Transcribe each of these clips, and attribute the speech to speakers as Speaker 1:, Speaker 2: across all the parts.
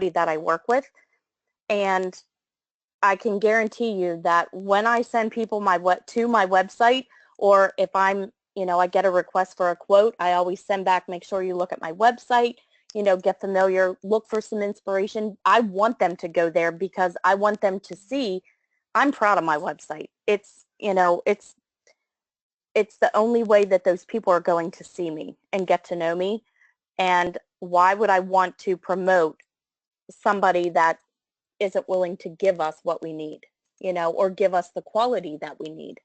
Speaker 1: that I work with, and I can guarantee you that when I send people to my website, or if I'm, I get a request for a quote, I always send back, make sure you look at my website, get familiar, look for some inspiration. I want them to go there because I want them to see I'm proud of my website. It's the only way that those people are going to see me and get to know me. And why would I want to promote somebody that isn't willing to give us what we need, or give us the quality that we need?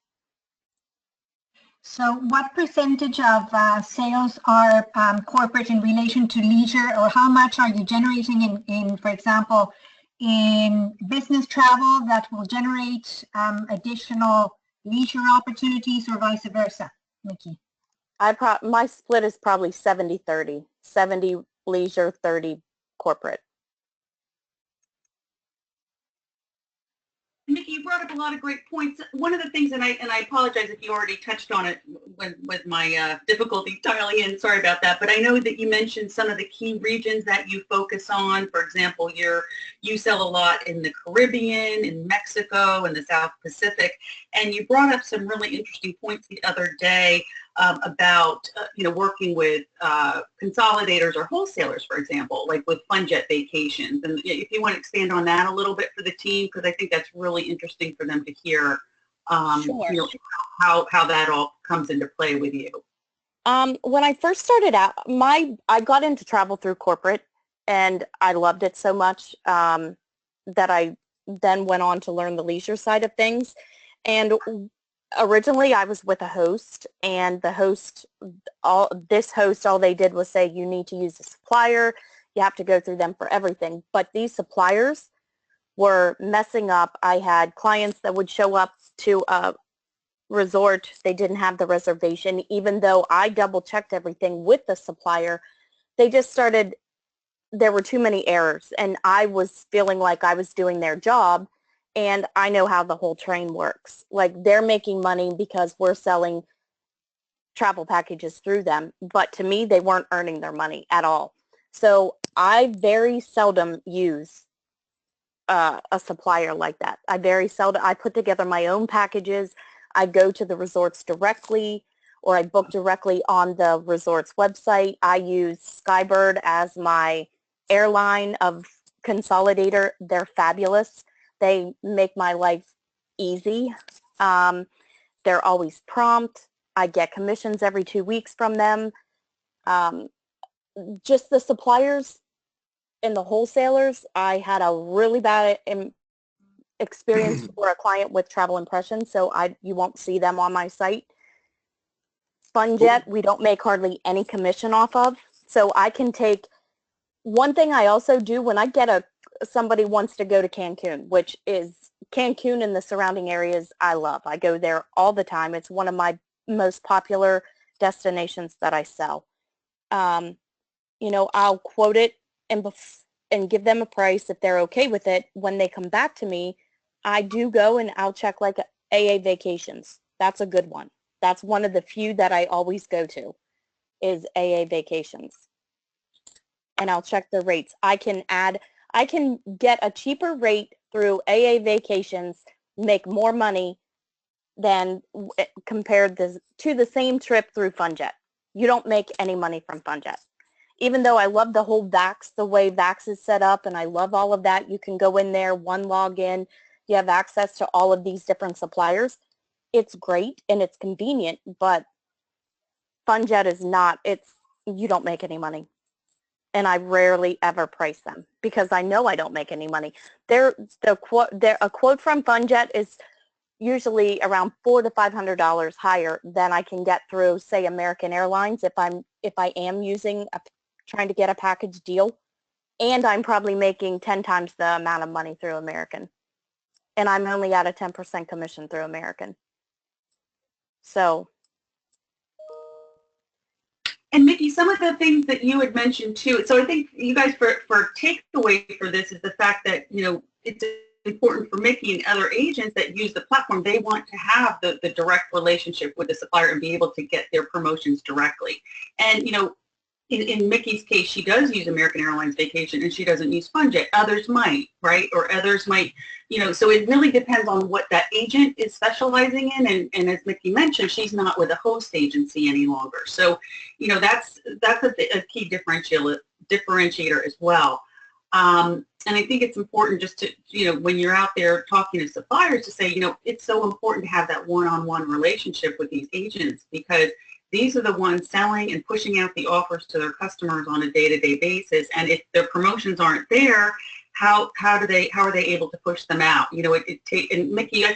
Speaker 2: So what percentage of sales are corporate in relation to leisure, or how much are you generating in, for example, in business travel that will generate additional leisure opportunities, or vice versa, Nikki?
Speaker 1: My split is probably 70-30, 70 leisure, 30 corporate.
Speaker 3: Nikki, you brought up a lot of great points. One of the things, and I apologize if you already touched on it with my difficulty dialing in. Sorry about that. But I know that you mentioned some of the key regions that you focus on. For example, you sell a lot in the Caribbean, in Mexico, in the South Pacific, and you brought up some really interesting points the other day about working with consolidators or wholesalers, for example, like with FunJet Vacations. And if you want to expand on that a little bit for the team, because I think that's really interesting for them to hear,
Speaker 1: Sure.
Speaker 3: How that all comes into play with you.
Speaker 1: When I first started out, I got into travel through corporate, and I loved it so much that I then went on to learn the leisure side of things. And originally I was with a host, and the host, all they did was say, you need to use a supplier, you have to go through them for everything. But these suppliers were messing up. I had clients that would show up to a resort, they didn't have the reservation, even though I double checked everything with the supplier. There were too many errors, and I was feeling like I was doing their job. And I know how the whole train works. Like, they're making money because we're selling travel packages through them. But to me, they weren't earning their money at all. So I very seldom use a supplier like that. I put together my own packages. I go to the resorts directly, or I book directly on the resort's website. I use Skybird as my airline of consolidator. They're fabulous. They make my life easy. They're always prompt. I get commissions every 2 weeks from them. Just the suppliers and the wholesalers, I had a really bad experience for a client with Travel Impressions, so you won't see them on my site. FunJet, we don't make hardly any commission off of, so I can take. One thing I also do when I get somebody wants to go to Cancun, which is Cancun and the surrounding areas, I love. I go there all the time. It's one of my most popular destinations that I sell. I'll quote it and give them a price if they're okay with it. When they come back to me, I do go and I'll check like AA Vacations. That's a good one. That's one of the few that I always go to, is AA Vacations. And I'll check the rates. I can get a cheaper rate through AA Vacations, make more money than compared to the same trip through FunJet. You don't make any money from FunJet. Even though I love the whole Vax, the way Vax is set up, and I love all of that. You can go in there, one login, you have access to all of these different suppliers. It's great and it's convenient, but FunJet is not. You don't make any money. And I rarely ever price them because I know I don't make any money. A quote from FunJet is usually around $400 to $500 higher than I can get through, say, American Airlines if I am trying to get a package deal, and I'm probably making 10 times the amount of money through American, and I'm only at a 10% commission through American. So.
Speaker 3: And Mickey, some of the things that you had mentioned too, so I think you guys, for takeaway for this is the fact that, it's important for Mickey and other agents that use the platform. They want to have the direct relationship with the supplier and be able to get their promotions directly. And, in Mickey's case, she does use American Airlines Vacation and she doesn't use FunJet. Others might, right? Or others might, so it really depends on what that agent is specializing in. And as Mickey mentioned, she's not with a host agency any longer. So, that's a key differentiator as well. And I think it's important just to, when you're out there talking to suppliers to say, it's so important to have that one-on-one relationship with these agents, because these are the ones selling and pushing out the offers to their customers on a day-to-day basis. And if their promotions aren't there, how are they able to push them out? And Mickey, I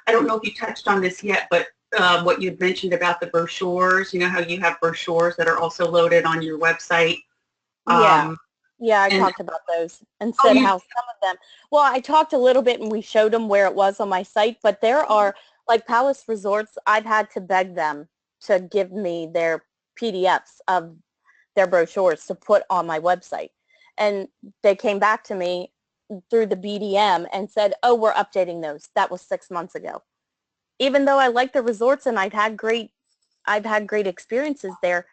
Speaker 3: don't know if you touched on this yet, but what you'd mentioned about the brochures, how you have brochures that are also loaded on your website.
Speaker 1: Yeah, I talked about those and said how some of them, well, I talked a little bit and we showed them where it was on my site, but there are, like Palace Resorts, I've had to beg them to give me their PDFs of their brochures to put on my website. And they came back to me through the BDM and said, oh, we're updating those. That was 6 months ago. Even though I like the resorts and I've had great experiences there,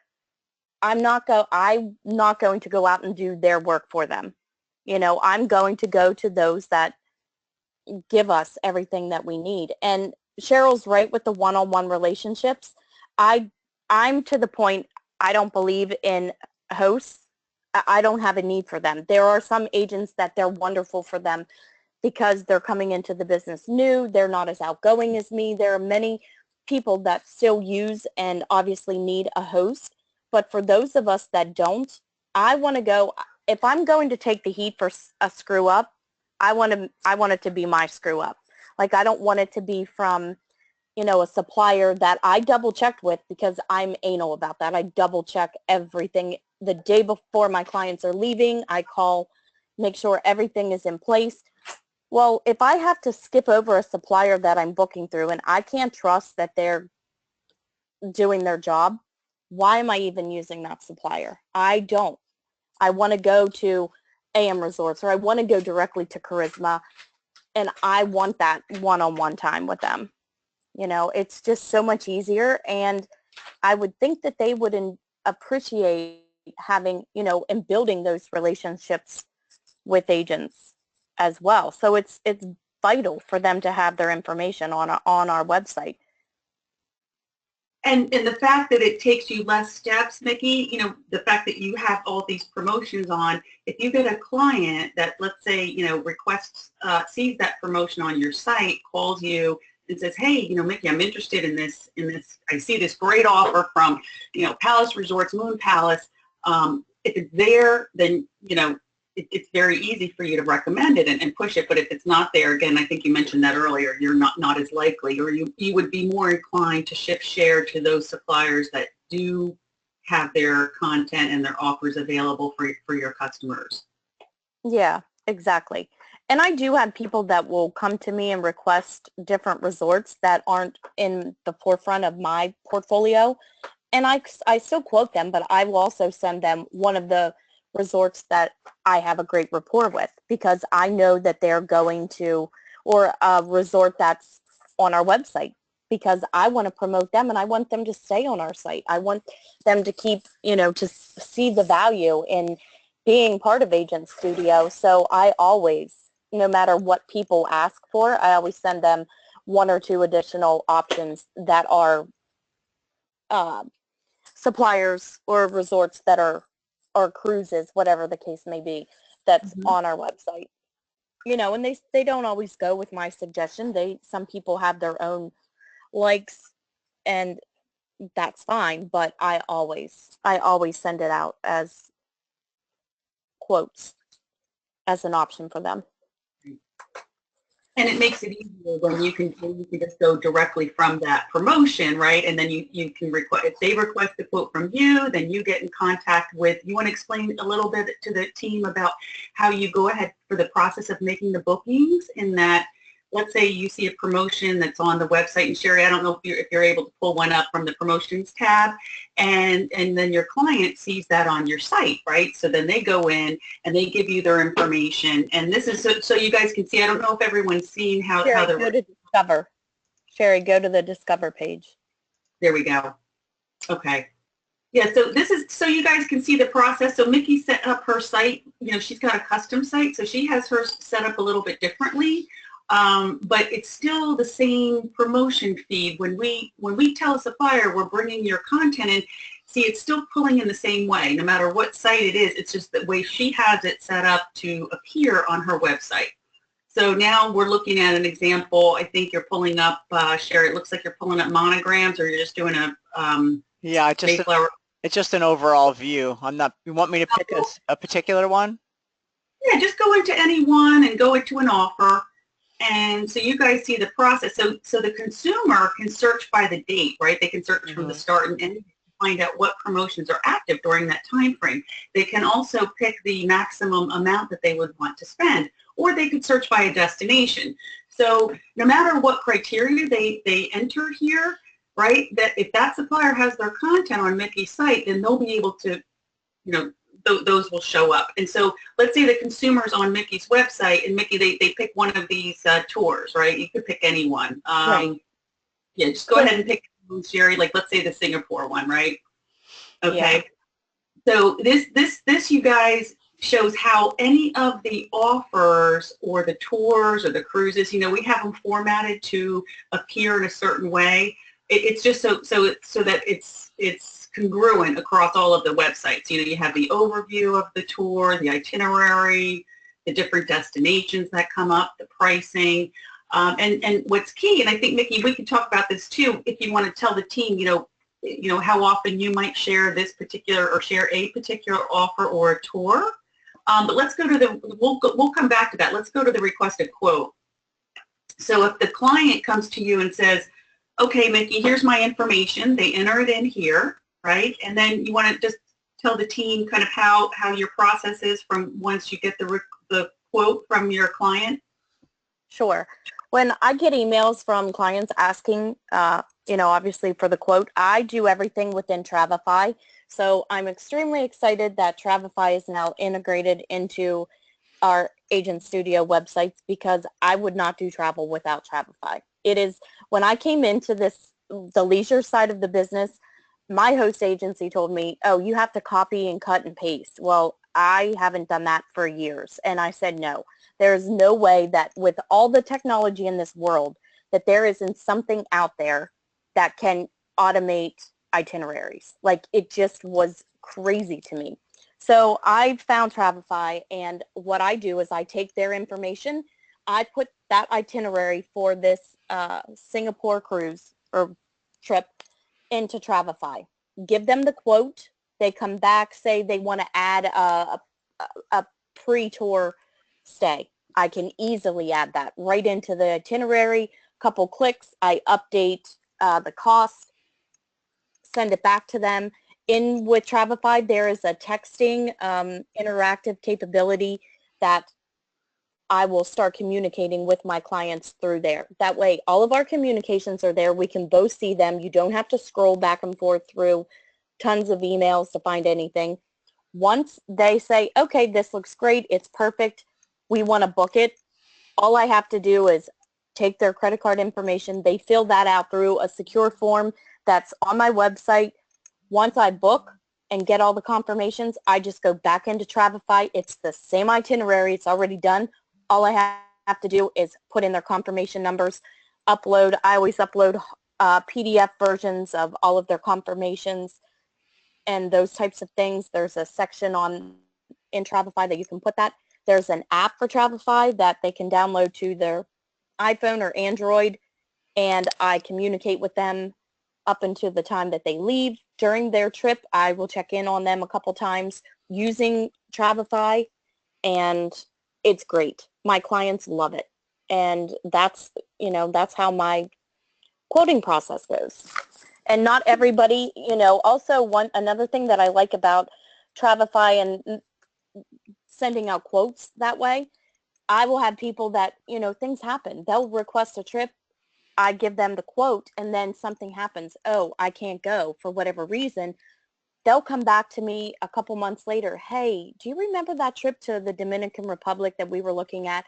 Speaker 1: I'm not going to go out and do their work for them. I'm going to go to those that give us everything that we need. And Cheryl's right with the one-on-one relationships. I'm to the point, I don't believe in hosts. I don't have a need for them. There are some agents that they're wonderful for them because they're coming into the business new. They're not as outgoing as me. There are many people that still use and obviously need a host. But for those of us that don't, I want to go, if I'm going to take the heat for a screw up, I want it to be my screw up. Like, I don't want it to be from, a supplier that I double checked with, because I'm anal about that. I double check everything the day before my clients are leaving. I call, make sure everything is in place. Well, if I have to skip over a supplier that I'm booking through and I can't trust that they're doing their job, why am I even using that supplier? I don't. I want to go to AM Resorts, or I want to go directly to Charisma, and I want that one-on-one time with them. It's just so much easier, and I would think that they would appreciate having, and building those relationships with agents as well. So it's vital for them to have their information on our website.
Speaker 3: And the fact that it takes you less steps, Mickey, the fact that you have all these promotions on, if you get a client that, let's say, requests, sees that promotion on your site, calls you and says, hey, Mickey, I'm interested in this, I see this great offer from, Palace Resorts, Moon Palace. If it's there, then, it's very easy for you to recommend it and push it. But if it's not there, again, I think you mentioned that earlier, you're not as likely, or you would be more inclined to share to those suppliers that do have their content and their offers available for your customers.
Speaker 1: Yeah, exactly. And I do have people that will come to me and request different resorts that aren't in the forefront of my portfolio. And I still quote them, but I will also send them one of the resorts that I have a great rapport with, because I know that they're going to, or a resort that's on our website, because I want to promote them and I want them to stay on our site. I want them to keep, to see the value in being part of Agent Studio. So I always, no matter what people ask for, I always send them 1 or 2 additional options that are suppliers or resorts that are, or cruises, whatever the case may be, that's on our website. And they don't always go with my suggestion. Some people have their own likes, and that's fine, but I always send it out as quotes as an option for them.
Speaker 3: And it makes it easier when you can just go directly from that promotion, right? And then you can request, if they request a quote from you, then you get in contact with, you want to explain a little bit to the team about how you go ahead for the process of making the bookings, in that, let's say you see a promotion that's on the website, and Sherry, I don't know if you're able to pull one up from the promotions tab, and then your client sees that on your site, right? So then they go in and they give you their information, and this is so you guys can see. I don't know if everyone's seen how
Speaker 1: Sherry,
Speaker 3: they're.
Speaker 1: go to Discover. Sherry, go to the Discover page.
Speaker 3: There we go. Okay. Yeah, so this is, so you guys can see the process. So Mickey set up her site, she's got a custom site, so she has hers set up a little bit differently. But it's still the same promotion feed. When we tell a supplier we're bringing your content in, see, it's still pulling in the same way, no matter what site it is. It's just the way she has it set up to appear on her website. So now we're looking at an example. I think you're pulling up, Sherry, it looks like you're pulling up monograms, or you're just doing a
Speaker 4: yeah, it's just an overall view. You want me to pick a particular one?
Speaker 3: Yeah, just go into any one and go into an offer. And so you guys see the process. So the consumer can search by the date, right? They can search from the start and end, find out what promotions are active during that time frame. They can also pick the maximum amount that they would want to spend, or they could search by a destination. So no matter what criteria they enter here, right, that if that supplier has their content on Mickey's site, then they'll be able to, those will show up. And so let's say the consumer's on Mickey's website, and Mickey, they pick one of these tours, right? You could pick any one.
Speaker 1: Right.
Speaker 3: Yeah, just go ahead and pick, Sherry, like let's say the Singapore one, right? Okay. Yeah. So this you guys shows how any of the offers or the tours or the cruises, we have them formatted to appear in a certain way. It's just so that it's congruent across all of the websites. You have the overview of the tour, the itinerary, the different destinations that come up, the pricing, and what's key. And I think, Mickey, we can talk about this too. If you want to tell the team, how often you might share this particular or share a particular offer or a tour. But let's go to we'll come back to that. Let's go to the requested quote. So if the client comes to you and says, okay, Mickey, here's my information, they enter it in here, right? And then you want to just tell the team kind of how your process is from once you get the quote from your client.
Speaker 1: Sure. When I get emails from clients asking, obviously for the quote, I do everything within Travefy. So I'm extremely excited that Travefy is now integrated into our Agent Studio websites, because I would not do travel without Travefy. It is, when I came into the leisure side of the business, my host agency told me, oh, you have to copy and cut and paste. Well, I haven't done that for years. And I said, no, there's no way that with all the technology in this world, that there isn't something out there that can automate itineraries. Like, it just was crazy to me. So I found Travefy, and what I do is I take their information, I put that itinerary for this Singapore cruise or trip into Travefy, give them the quote, they come back, say they want to add a pre-tour stay. I can easily add that right into the itinerary, couple clicks, I update the cost, send it back to them. In with Travefy, there is a texting interactive capability that I will start communicating with my clients through there. That way, all of our communications are there. We can both see them. You don't have to scroll back and forth through tons of emails to find anything. Once they say, okay, this looks great, it's perfect, we want to book it, all I have to do is take their credit card information. They fill that out through a secure form that's on my website. Once I book and get all the confirmations, I just go back into Travefy. It's the same itinerary. It's already done. All I have to do is put in their confirmation numbers, upload. I always upload PDF versions of all of their confirmations and those types of things. There's a section in Travefy that you can put that. There's an app for Travefy that they can download to their iPhone or Android, and I communicate with them up until the time that they leave. During their trip, I will check in on them a couple times using Travefy, and it's great. My clients love it. And that's how my quoting process goes. And not everybody, also another thing that I like about Travefy and sending out quotes that way, I will have people that, things happen. They'll request a trip. I give them the quote, and then something happens. Oh, I can't go for whatever reason. They'll come back to me a couple months later. Hey, do you remember that trip to the Dominican Republic that we were looking at?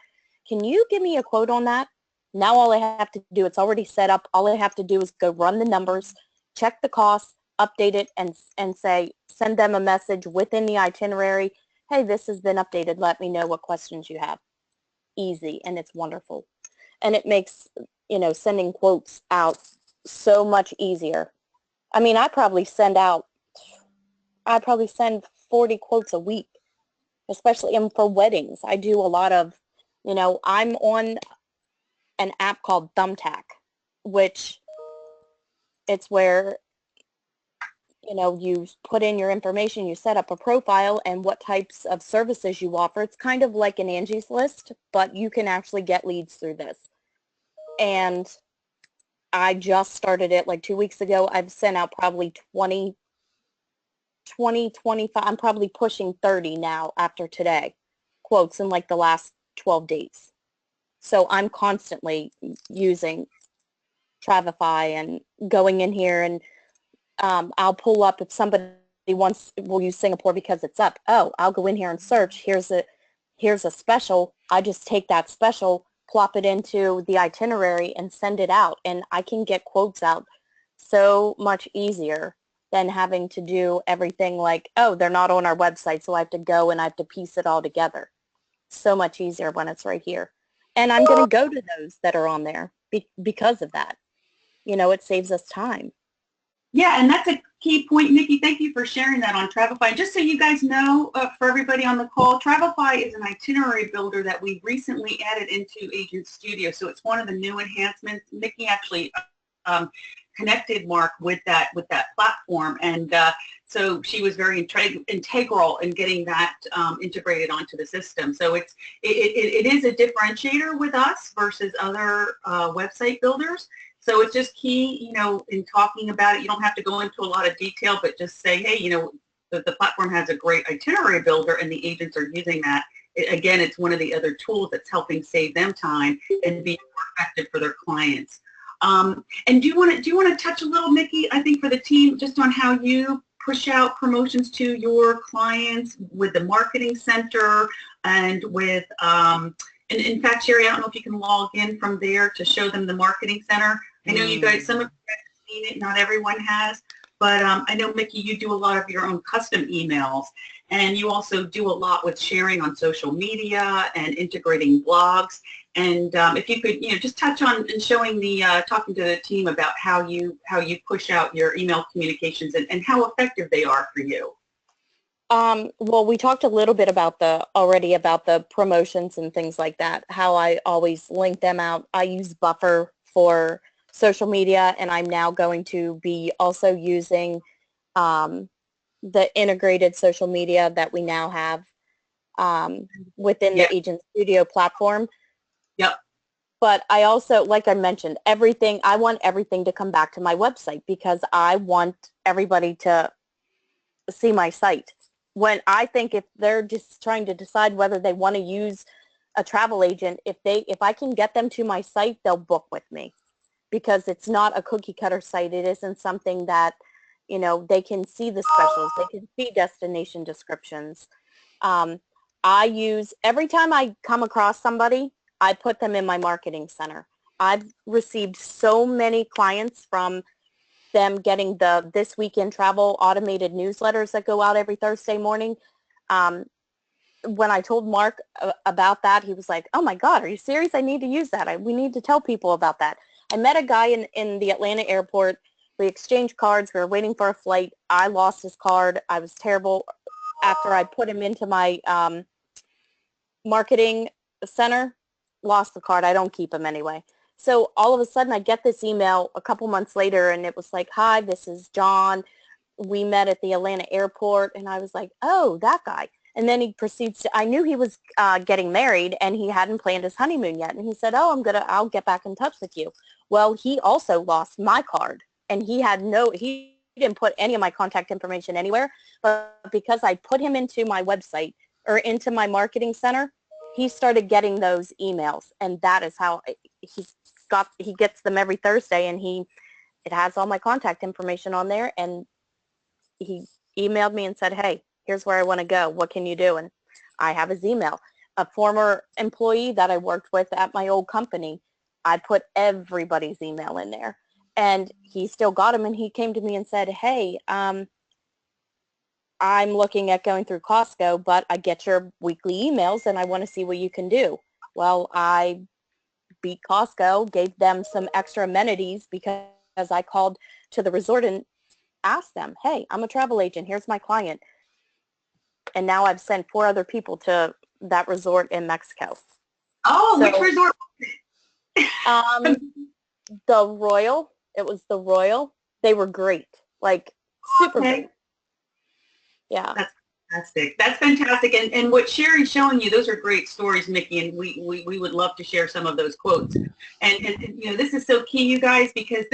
Speaker 1: Can you give me a quote on that? Now all I have to do, it's already set up. All I have to do is go run the numbers, check the costs, update it and say, send them a message within the itinerary. Hey, this has been updated. Let me know what questions you have. Easy, and it's wonderful. And it makes, sending quotes out so much easier. I mean, I probably send 40 quotes a week, especially for weddings. I do a lot of, I'm on an app called Thumbtack, which it's where, you put in your information, you set up a profile and what types of services you offer. It's kind of like an Angie's List, but you can actually get leads through this. And I just started it like 2 weeks ago. I've sent out probably 20, 25, I'm probably pushing 30 now after today, quotes in like the last 12 days. So I'm constantly using Travefy and going in here, and I'll pull up if somebody will use Singapore because it's up. Oh, I'll go in here and search. Here's a special. I just take that special, plop it into the itinerary, and send it out. And I can get quotes out so much easier than having to do everything like, oh, they're not on our website, so I have to go and I have to piece it all together. So much easier when it's right here. And I'm going to go to those that are on there because of that. It saves us time.
Speaker 3: Yeah, and that's a key point, Nikki. Thank you for sharing that on Travefy. Just so you guys know, for everybody on the call, Travefy is an itinerary builder that we recently added into Agent Studio. So it's one of the new enhancements. Nikki actually connected Mark with that platform, and so she was very integral in getting that integrated onto the system. So it is a differentiator with us versus other website builders. So it's just key, in talking about it. You don't have to go into a lot of detail, but just say, hey, the platform has a great itinerary builder and the agents are using that. Again, it's one of the other tools that's helping save them time and be more effective for their clients. And do you want to touch a little, Nikki, I think for the team, just on how you push out promotions to your clients with the marketing center and with, and in fact, Sherry, I don't know if you can log in from there to show them the marketing center. I know you guys, some of you have seen it, not everyone has, but I know, Mickey, you do a lot of your own custom emails, and you also do a lot with sharing on social media and integrating blogs. And if you could, just touch on and showing the, talking to the team about how you push out your email communications and how effective they are for you.
Speaker 1: Well, we talked a little bit about the promotions and things like that, how I always link them out. I use Buffer for social media, and I'm now going to be also using the integrated social media that we now have within the Agent Studio platform.
Speaker 3: Yep.
Speaker 1: But I also, like I mentioned, I want everything to come back to my website because I want everybody to see my site. When I think if they're just trying to decide whether they want to use a travel agent, if I can get them to my site, they'll book with me because it's not a cookie cutter site. It isn't something that, they can see the specials, they can see destination descriptions. Every time I come across somebody, I put them in my marketing center. I've received so many clients from them getting the This Weekend Travel automated newsletters that go out every Thursday morning. When I told Mark about that, he was like, oh my God, are you serious? I need to use that. We need to tell people about that. I met a guy in the Atlanta airport. We exchanged cards. We were waiting for a flight. I lost his card. I was terrible. After I put him into my marketing center, lost the card. I don't keep them anyway. So all of a sudden I get this email a couple months later, and it was like, hi, this is John. We met at the Atlanta airport. And I was like, oh, that guy. And then he proceeds to, I knew he was getting married and he hadn't planned his honeymoon yet. And he said, oh, I'll get back in touch with you. Well, he also lost my card, and he didn't put any of my contact information anywhere, but because I put him into my website or into my marketing center, he started getting those emails, and that is how he gets them every Thursday, and it has all my contact information on there, and he emailed me and said, hey, here's where I want to go. What can you do? And I have his email. A former employee that I worked with at my old company, I put everybody's email in there. And he still got them, and he came to me and said, hey, I'm looking at going through Costco, but I get your weekly emails and I want to see what you can do. Well, I beat Costco, gave them some extra amenities because I called to the resort and asked them, hey, I'm a travel agent. Here's my client. And now I've sent 4 other people to that resort in Mexico.
Speaker 3: Oh,
Speaker 1: So,
Speaker 3: which resort?
Speaker 1: The Royal. It was the Royal. They were great. Like, super
Speaker 3: Okay.
Speaker 1: great. Yeah.
Speaker 3: That's fantastic. That's fantastic. And what Sherry's showing you, those are great stories, Mickey, and we would love to share some of those quotes. And you know, this is so key, you guys, because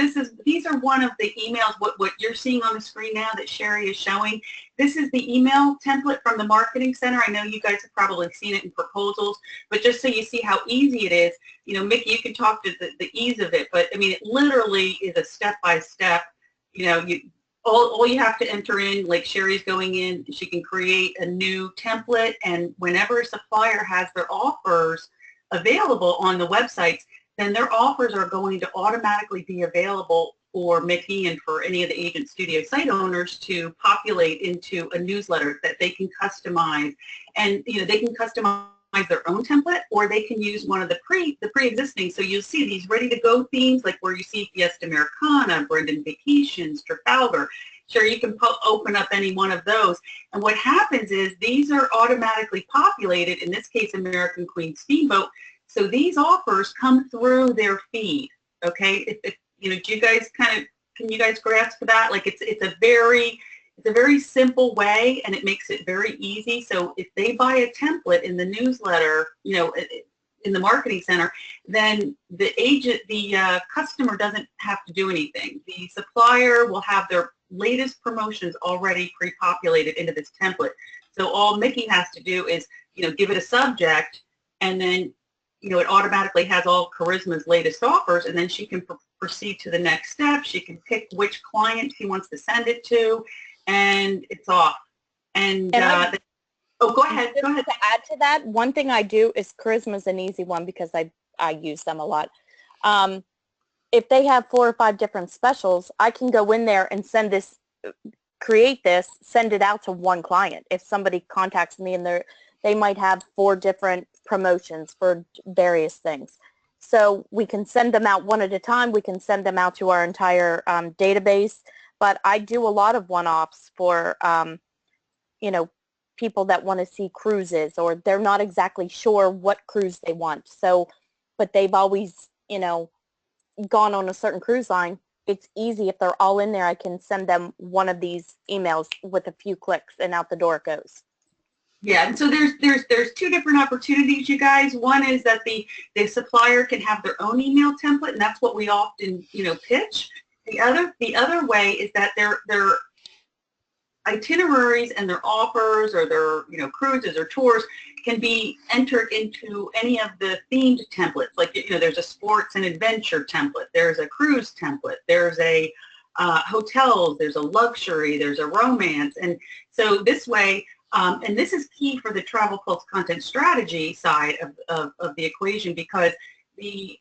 Speaker 3: these are one of the emails, what you're seeing on the screen now that Sherry is showing. This is the email template from the Marketing Center. I know you guys have probably seen it in proposals, but just so you see how easy it is, you know, Mickey, you can talk to the ease of it, but I mean, it literally is a step-by-step, you know, all you have to enter in, like Sherry's going in, she can create a new template, and whenever a supplier has their offers available on the websites, then their offers are going to automatically be available for Mickey and for any of the Agent Studio site owners to populate into a newsletter that they can customize. And you know, they can customize their own template, or they can use one of the pre-existing. So you'll see these ready-to-go themes, like where you see Fiesta Americana, Brendan Vacations, Trafalgar. Sure, you can open up any one of those. And what happens is these are automatically populated, in this case, American Queen Steamboat. So these offers come through their feed, okay? You know, do you guys can you guys grasp that? Like it's a very simple way, and it makes it very easy. So if they buy a template in the newsletter, you know, in the Marketing Center, then the customer doesn't have to do anything. The supplier will have their latest promotions already pre-populated into this template. So all Mickey has to do is, you know, give it a subject, and then, you know, it automatically has all Charisma's latest offers, and then she can proceed to the next step. She can pick which client she wants to send it to, and it's off. And oh, go ahead. Go ahead.
Speaker 1: To add to that, one thing I do is Charisma's an easy one because I use them a lot. If they have 4 or 5 different specials, I can go in there and send it out to one client. If somebody contacts me and they might have 4 different promotions for various things. So we can send them out one at a time. We can send them out to our entire database. But I do a lot of one-offs for, you know, people that want to see cruises, or they're not exactly sure what cruise they want. So, but they've always, you know, gone on a certain cruise line. It's easy if they're all in there. I can send them one of these emails with a few clicks, and out the door it goes.
Speaker 3: Yeah, and so there's 2 different opportunities, you guys. One is that the supplier can have their own email template, and that's what we often, you know, pitch. The other way is that their itineraries and their offers, or their, you know, cruises or tours, can be entered into any of the themed templates. Like, you know, there's a sports and adventure template, there's a cruise template, there's a hotels, there's a luxury, there's a romance. And so this way, and this is key for the Travel Pulse content strategy side of the equation, because the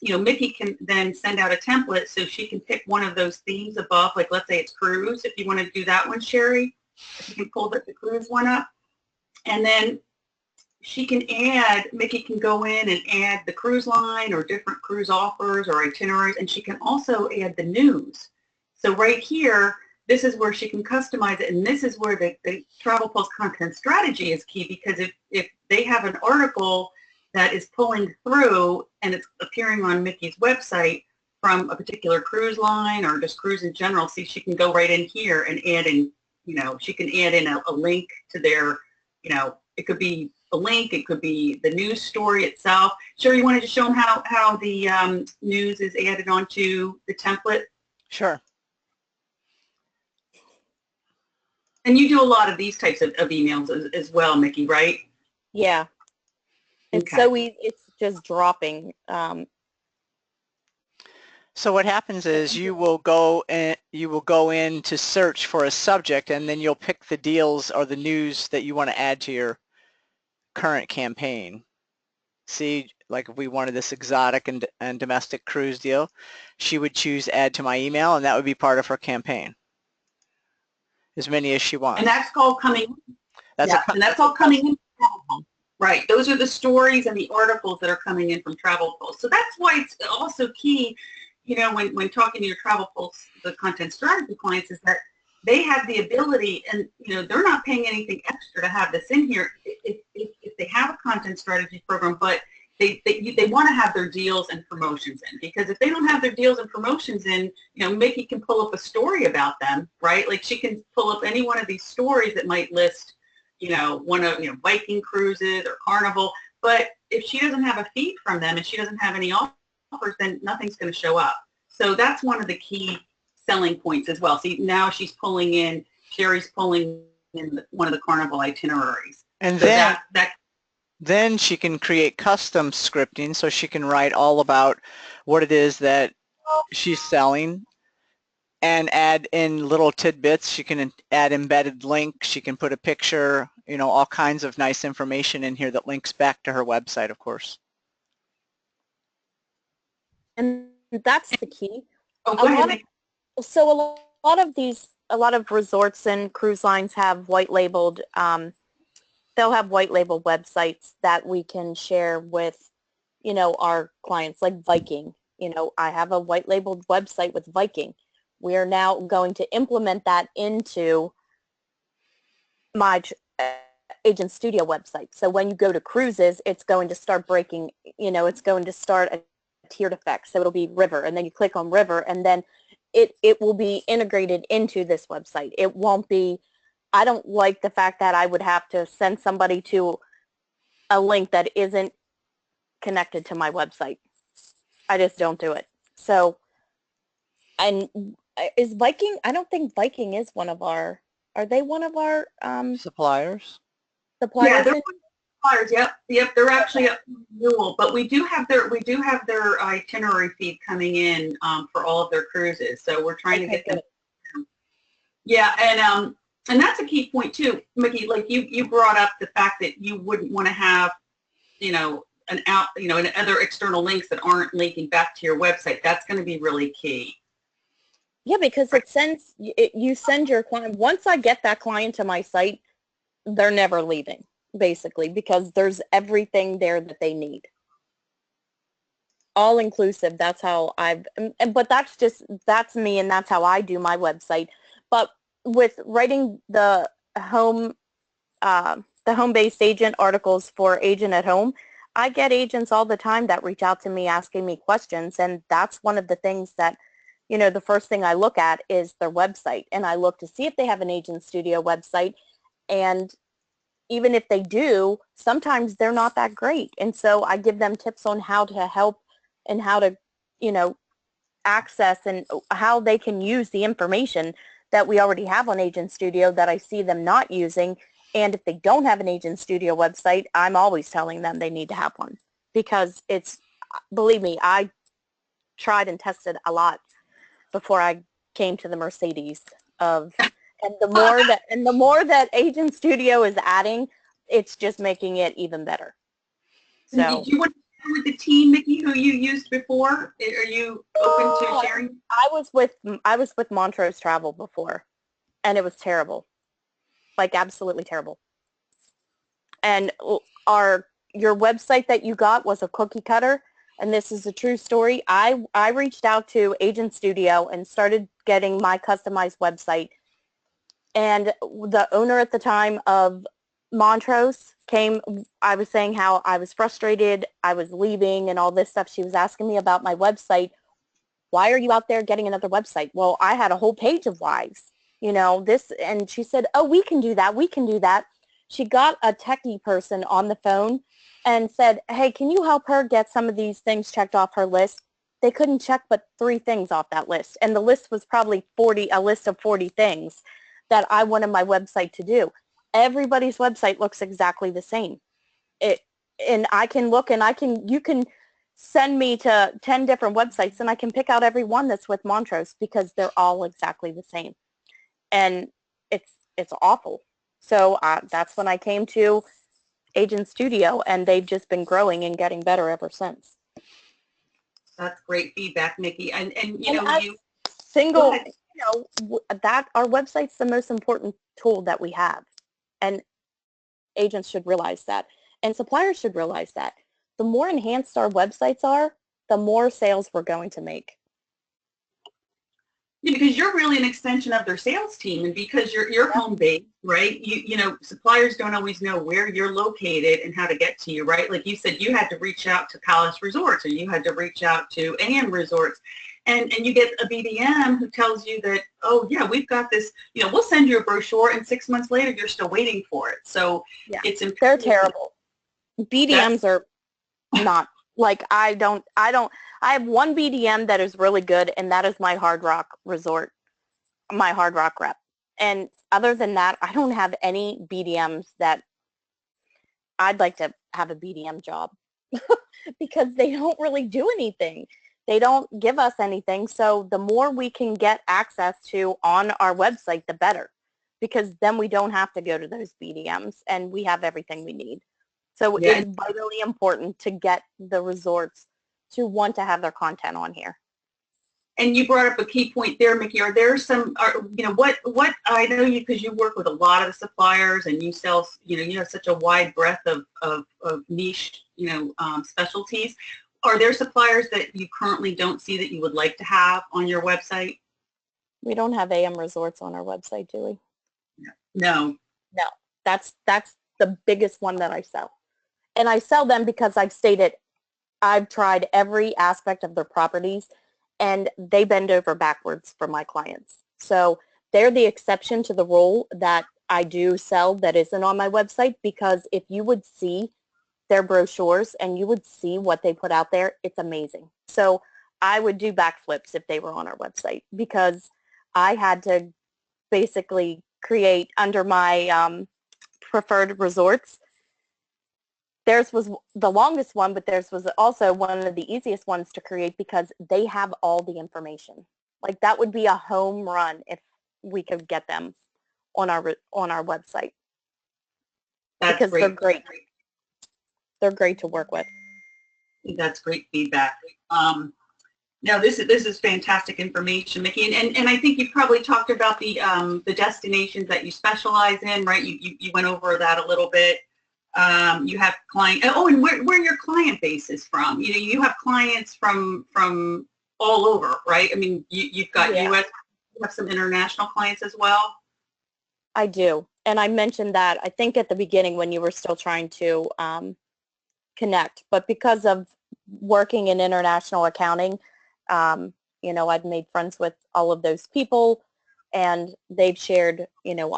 Speaker 3: you know, Mickey can then send out a template, so she can pick one of those themes above, like let's say it's cruise. If you want to do that one, Sherry, if you can pull the cruise one up, and then she can add, Mickey can go in and add the cruise line or different cruise offers or itineraries, and she can also add the news. So right here, this is where she can customize it, and this is where the Travel Pulse content strategy is key, because if they have an article that is pulling through and it's appearing on Mickey's website from a particular cruise line or just cruise in general, see, she can go right in here and add in, you know, she can add in a link to their, you know, it could be a link, it could be the news story itself. Sherry, you wanted to show them how the news is added onto the template?
Speaker 4: Sure.
Speaker 3: And you do a lot of these types of emails as well, Mickey, right?
Speaker 1: Yeah. It's
Speaker 3: Okay.
Speaker 1: so easy. It's just dropping.
Speaker 4: So what happens is you will go in to search for a subject, and then you'll pick the deals or the news that you want to add to your current campaign. see, like if we wanted this exotic and domestic cruise deal, she would choose add to my email, and that would be part of her campaign. As many as she wants.
Speaker 3: And that's all coming.
Speaker 4: That's
Speaker 3: Yeah, and that's all coming in. Right. Those are the stories and the articles that are coming in from Travel Pulse. So that's why it's also key, you know, when talking to your Travel Pulse, the content strategy clients, is that they have the ability, and, you know, they're not paying anything extra to have this in here if they have a content strategy program, but they want to have their deals and promotions in, because if they don't have their deals and promotions in, you know, Mickey can pull up a story about them, right? Like she can pull up any one of these stories that might list, you know, one of, you know, Viking Cruises or Carnival, but if she doesn't have a feed from them and she doesn't have any offers, then nothing's going to show up. So that's one of the key selling points as well. See, now she's pulling in, Sherry's pulling in one of the Carnival itineraries.
Speaker 4: And
Speaker 3: So
Speaker 4: then
Speaker 3: that
Speaker 4: she can create custom scripting, so she can write all about what it is that she's selling and add in little tidbits. She can add embedded links. She can put a picture, you know, all kinds of nice information in here that links back to her website, of course.
Speaker 1: And that's the key.
Speaker 3: oh, go ahead, Nick.
Speaker 1: So a lot of resorts and cruise lines have white labeled, they'll have white label websites that we can share with, you know, our clients, like Viking. You know, I have a white labeled website with Viking. We are now going to implement that into my Agent Studio website. So when you go to cruises, it's going to start breaking, you know, it's going to start a tiered effect. So it'll be river, and then you click on river, and then it will be integrated into this website. It won't be, I don't like the fact that I would have to send somebody to a link that isn't connected to my website. I just don't do it. So, and is Viking, I don't think Viking is one of our, are they one of our
Speaker 4: Suppliers?
Speaker 1: suppliers?
Speaker 3: Yeah, they're suppliers. Yep. They're actually up for renewal, but we do have their itinerary feed coming in for all of their cruises. So we're trying to get them. Yeah, and that's a key point too, Mickey. Like you brought up the fact that you wouldn't want to have, you know, and other external links that aren't linking back to your website. That's going to be really key.
Speaker 1: Yeah, because you send your client, once I get that client to my site, they're never leaving, basically, because there's everything there that they need. All inclusive, that's how but that's me, and that's how I do my website. But with writing the home-based agent articles for Agent at Home, I get agents all the time that reach out to me asking me questions, and that's one of the things that, you know, the first thing I look at is their website, and I look to see if they have an Agent Studio website, and even if they do, sometimes they're not that great, and so I give them tips on how to help and how to, you know, access and how they can use the information that we already have on Agent Studio that I see them not using. And if they don't have an Agent Studio website, I'm always telling them they need to have one, because it's, believe me, I tried and tested a lot before I came to the Mercedes of, and the more that Agent Studio is adding, it's just making it even better. So
Speaker 3: Did you want to share with the team, Mickey, who you used before? Are you open to sharing?
Speaker 1: I was with Montrose Travel before, and it was terrible, like absolutely terrible. And your website that you got was a cookie cutter, and this is a true story. I reached out to Agent Studio and started getting my customized website, and the owner at the time of Montrose came. I was saying how I was frustrated, I was leaving and all this stuff. She was asking me about my website. Why are you out there getting another website? Well, I had a whole page of whys, you know, this, and she said, oh, we can do that. We can do that. She got a techie person on the phone and said, hey, can you help her get some of these things checked off her list? They couldn't check but 3 things off that list. And the list was probably a list of 40 things that I wanted my website to do. Everybody's website looks exactly the same. And I can look, and you can send me to 10 different websites, and I can pick out every one that's with Montrose, because they're all exactly the same. And it's awful. So that's when I came to agent studio, and they've just been growing and getting better ever since.
Speaker 3: That's great feedback, Nikki. And you
Speaker 1: And
Speaker 3: know,
Speaker 1: as
Speaker 3: you
Speaker 1: single,
Speaker 3: go ahead.
Speaker 1: that our website's the most important tool that we have, and agents should realize that, and suppliers should realize that. The more enhanced our websites are, the more sales we're going to make.
Speaker 3: Yeah, because you're really an extension of their sales team, and because you're home based, right? You know, suppliers don't always know where you're located and how to get to you, right? Like you said, you had to reach out to Palace Resorts, or you had to reach out to AM Resorts, and you get a BDM who tells you that, oh yeah, we've got this, you know, we'll send you a brochure, and 6 months later you're still waiting for it. So
Speaker 1: Yeah,
Speaker 3: it's
Speaker 1: they're terrible. BDMs are not like, I have one BDM that is really good, and that is my Hard Rock Resort, my Hard Rock rep. And other than that, I don't have any BDMs that I'd like to have a BDM job because they don't really do anything. They don't give us anything. So the more we can get access to on our website, the better, because then we don't have to go to those BDMs and we have everything we need. So
Speaker 3: Yeah.
Speaker 1: it's vitally important to get the resorts to want to have their content on here.
Speaker 3: And you brought up a key point there, Mickey. Are there some, you know, what I know you, because you work with a lot of the suppliers and you sell, you know, you have such a wide breadth of niche, you know, specialties. Are there suppliers that you currently don't see that you would like to have on your website?
Speaker 1: We don't have AM Resorts on our website, do we?
Speaker 3: No.
Speaker 1: No, that's the biggest one that I sell. And I sell them because I've stated I've tried every aspect of their properties, and they bend over backwards for my clients. So they're the exception to the rule that I do sell that isn't on my website, because if you would see their brochures and you would see what they put out there, it's amazing. So I would do backflips if they were on our website, because I had to basically create under my preferred resorts. Theirs was the longest one, but theirs was also one of the easiest ones to create because they have all the information. Like, that would be a home run if we could get them on our website.
Speaker 3: That's
Speaker 1: because
Speaker 3: great.
Speaker 1: they're great. They're great to work with.
Speaker 3: That's great feedback. Now this is fantastic information, Mickey, and I think you probably talked about the destinations that you specialize in, right? You went over that a little bit. You have client. Oh, and where your client base is from? You know, you have clients from all over, right? I mean, you've got U.S. You have some international clients as well.
Speaker 1: I do, and I mentioned that I think at the beginning when you were still trying to connect, but because of working in international accounting, you know, I've made friends with all of those people, and they've shared, you know,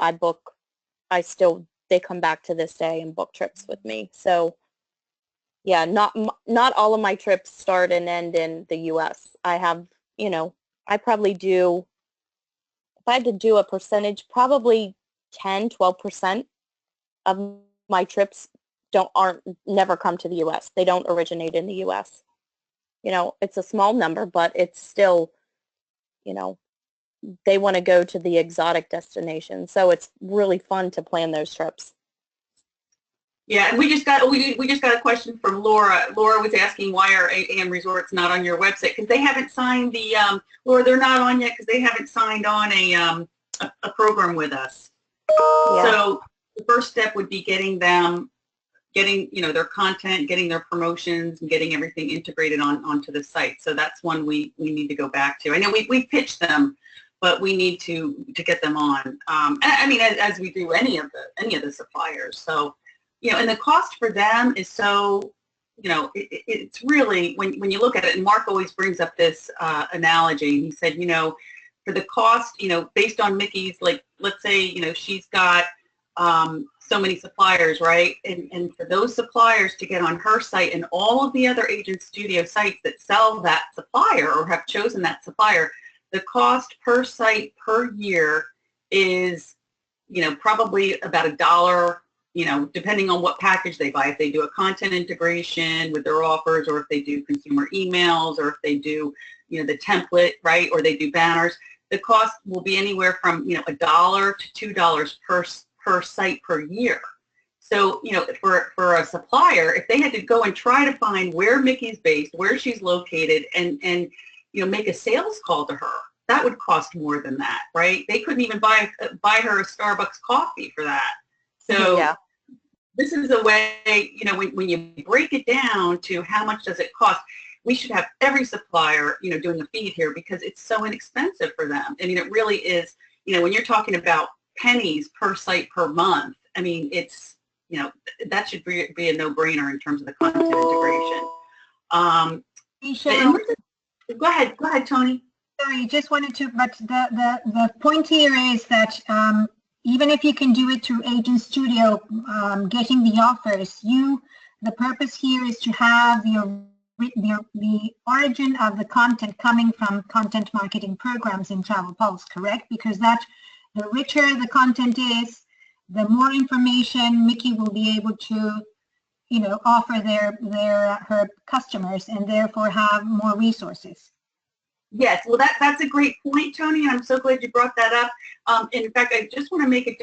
Speaker 1: they come back to this day and book trips with me. So yeah, not all of my trips start and end in the U.S. I have, you know, I probably do, if I had to do a percentage, probably 10-12% of my trips never come to the U.S. They don't originate in the U.S. You know, it's a small number, but it's still, you know, they want to go to the exotic destination. So it's really fun to plan those trips.
Speaker 3: Yeah, and we just got a question from Laura. Laura was asking, why are AM Resorts not on your website? Because they haven't signed the Laura, they're not on yet because they haven't signed on a program with us. Yeah. So the first step would be getting you know, their content, getting their promotions, and getting everything integrated onto the site. So that's one we need to go back to. I know we pitched them, but we need to get them on. I mean, as we do any of the suppliers. So, you know, and the cost for them is so, you know, it's really, when you look at it, and Mark always brings up this analogy. He said, you know, for the cost, you know, based on Mickey's, like, let's say, you know, she's got so many suppliers, right? And for those suppliers to get on her site and all of the other agent studio sites that sell that supplier or have chosen that supplier, the cost per site per year is, you know, probably about $1, you know, depending on what package they buy. If they do a content integration with their offers, or if they do consumer emails, or if they do, you know, the template, right, or they do banners, the cost will be anywhere from, you know, $1 to $2 per site per year. So, for a supplier, if they had to go and try to find where Mickey's based, where she's located, and make a sales call to her, that would cost more than that, right? They couldn't even buy her a Starbucks coffee for that. So
Speaker 1: Yeah.
Speaker 3: this is a way, when you break it down to how much does it cost, we should have every supplier, doing a feed here because it's so inexpensive for them. I mean, it really is, when you're talking about pennies per site per month, I mean, it's, that should be a no-brainer in terms of the content integration. Go ahead, Tony.
Speaker 2: Sorry, just wanted to, but the point here is that even if you can do it through Agent Studio, getting the offers, the purpose here is to have the origin of the content coming from content marketing programs in Travel Pulse, correct? Because the richer the content is, the more information Mickey will be able to, offer her customers and therefore have more resources.
Speaker 3: Yes, well, that's a great point, Tony, and I'm so glad you brought that up. In fact, I just want to make a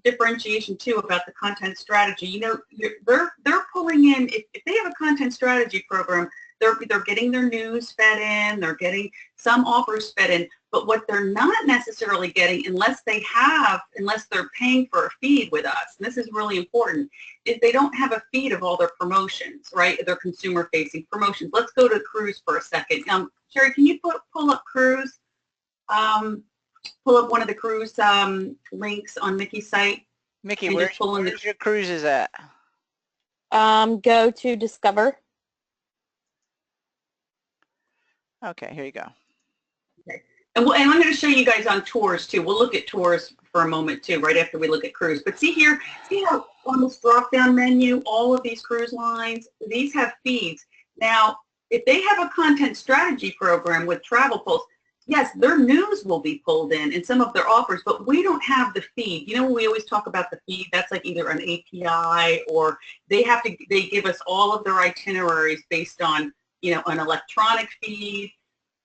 Speaker 3: differentiation too about the content strategy. They're pulling in, if they have a content strategy program, they're getting their news fed in, they're getting some offers fed in, but what they're not necessarily getting unless they're paying for a feed with us, and this is really important, is they don't have a feed of all their promotions, right? Their consumer-facing promotions. Let's go to Cruise for a second. Sherry, can you pull up Cruise? Pull up one of the Cruise links on Mickey's site.
Speaker 4: Mickey, where's your cruises at?
Speaker 1: Go to Discover.
Speaker 3: Okay, here you go. Okay. And I'm going to show you guys on tours too. We'll look at tours for a moment too, right after we look at cruise. But see here, see how on this drop-down menu, all of these cruise lines, these have feeds. Now, if they have a content strategy program with Travel Pulse, yes, their news will be pulled in and some of their offers, but we don't have the feed. We always talk about the feed. That's like either an API or they give us all of their itineraries based on, an electronic feed,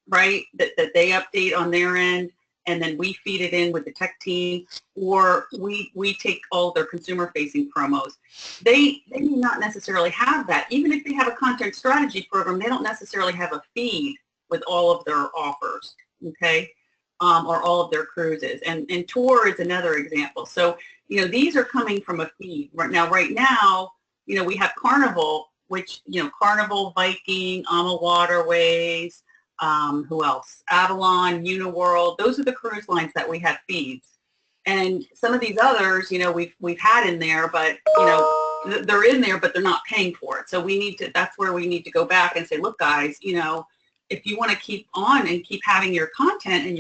Speaker 3: right, that they update on their end, and then we feed it in with the tech team, or we take all their consumer-facing promos. They may not necessarily have that. Even if they have a content strategy program, they don't necessarily have a feed with all of their offers, okay, or all of their cruises. And tour is another example. So, these are coming from a feed. Right now, we have Carnival, which, Carnival, Viking, AMA Waterways, who else? Avalon, Uniworld. Those are the cruise lines that we have feeds. And some of these others, we've had in there, but, they're in there, but they're not paying for it. So that's where we need to go back and say, look, guys, if you want to keep on and keep having your content and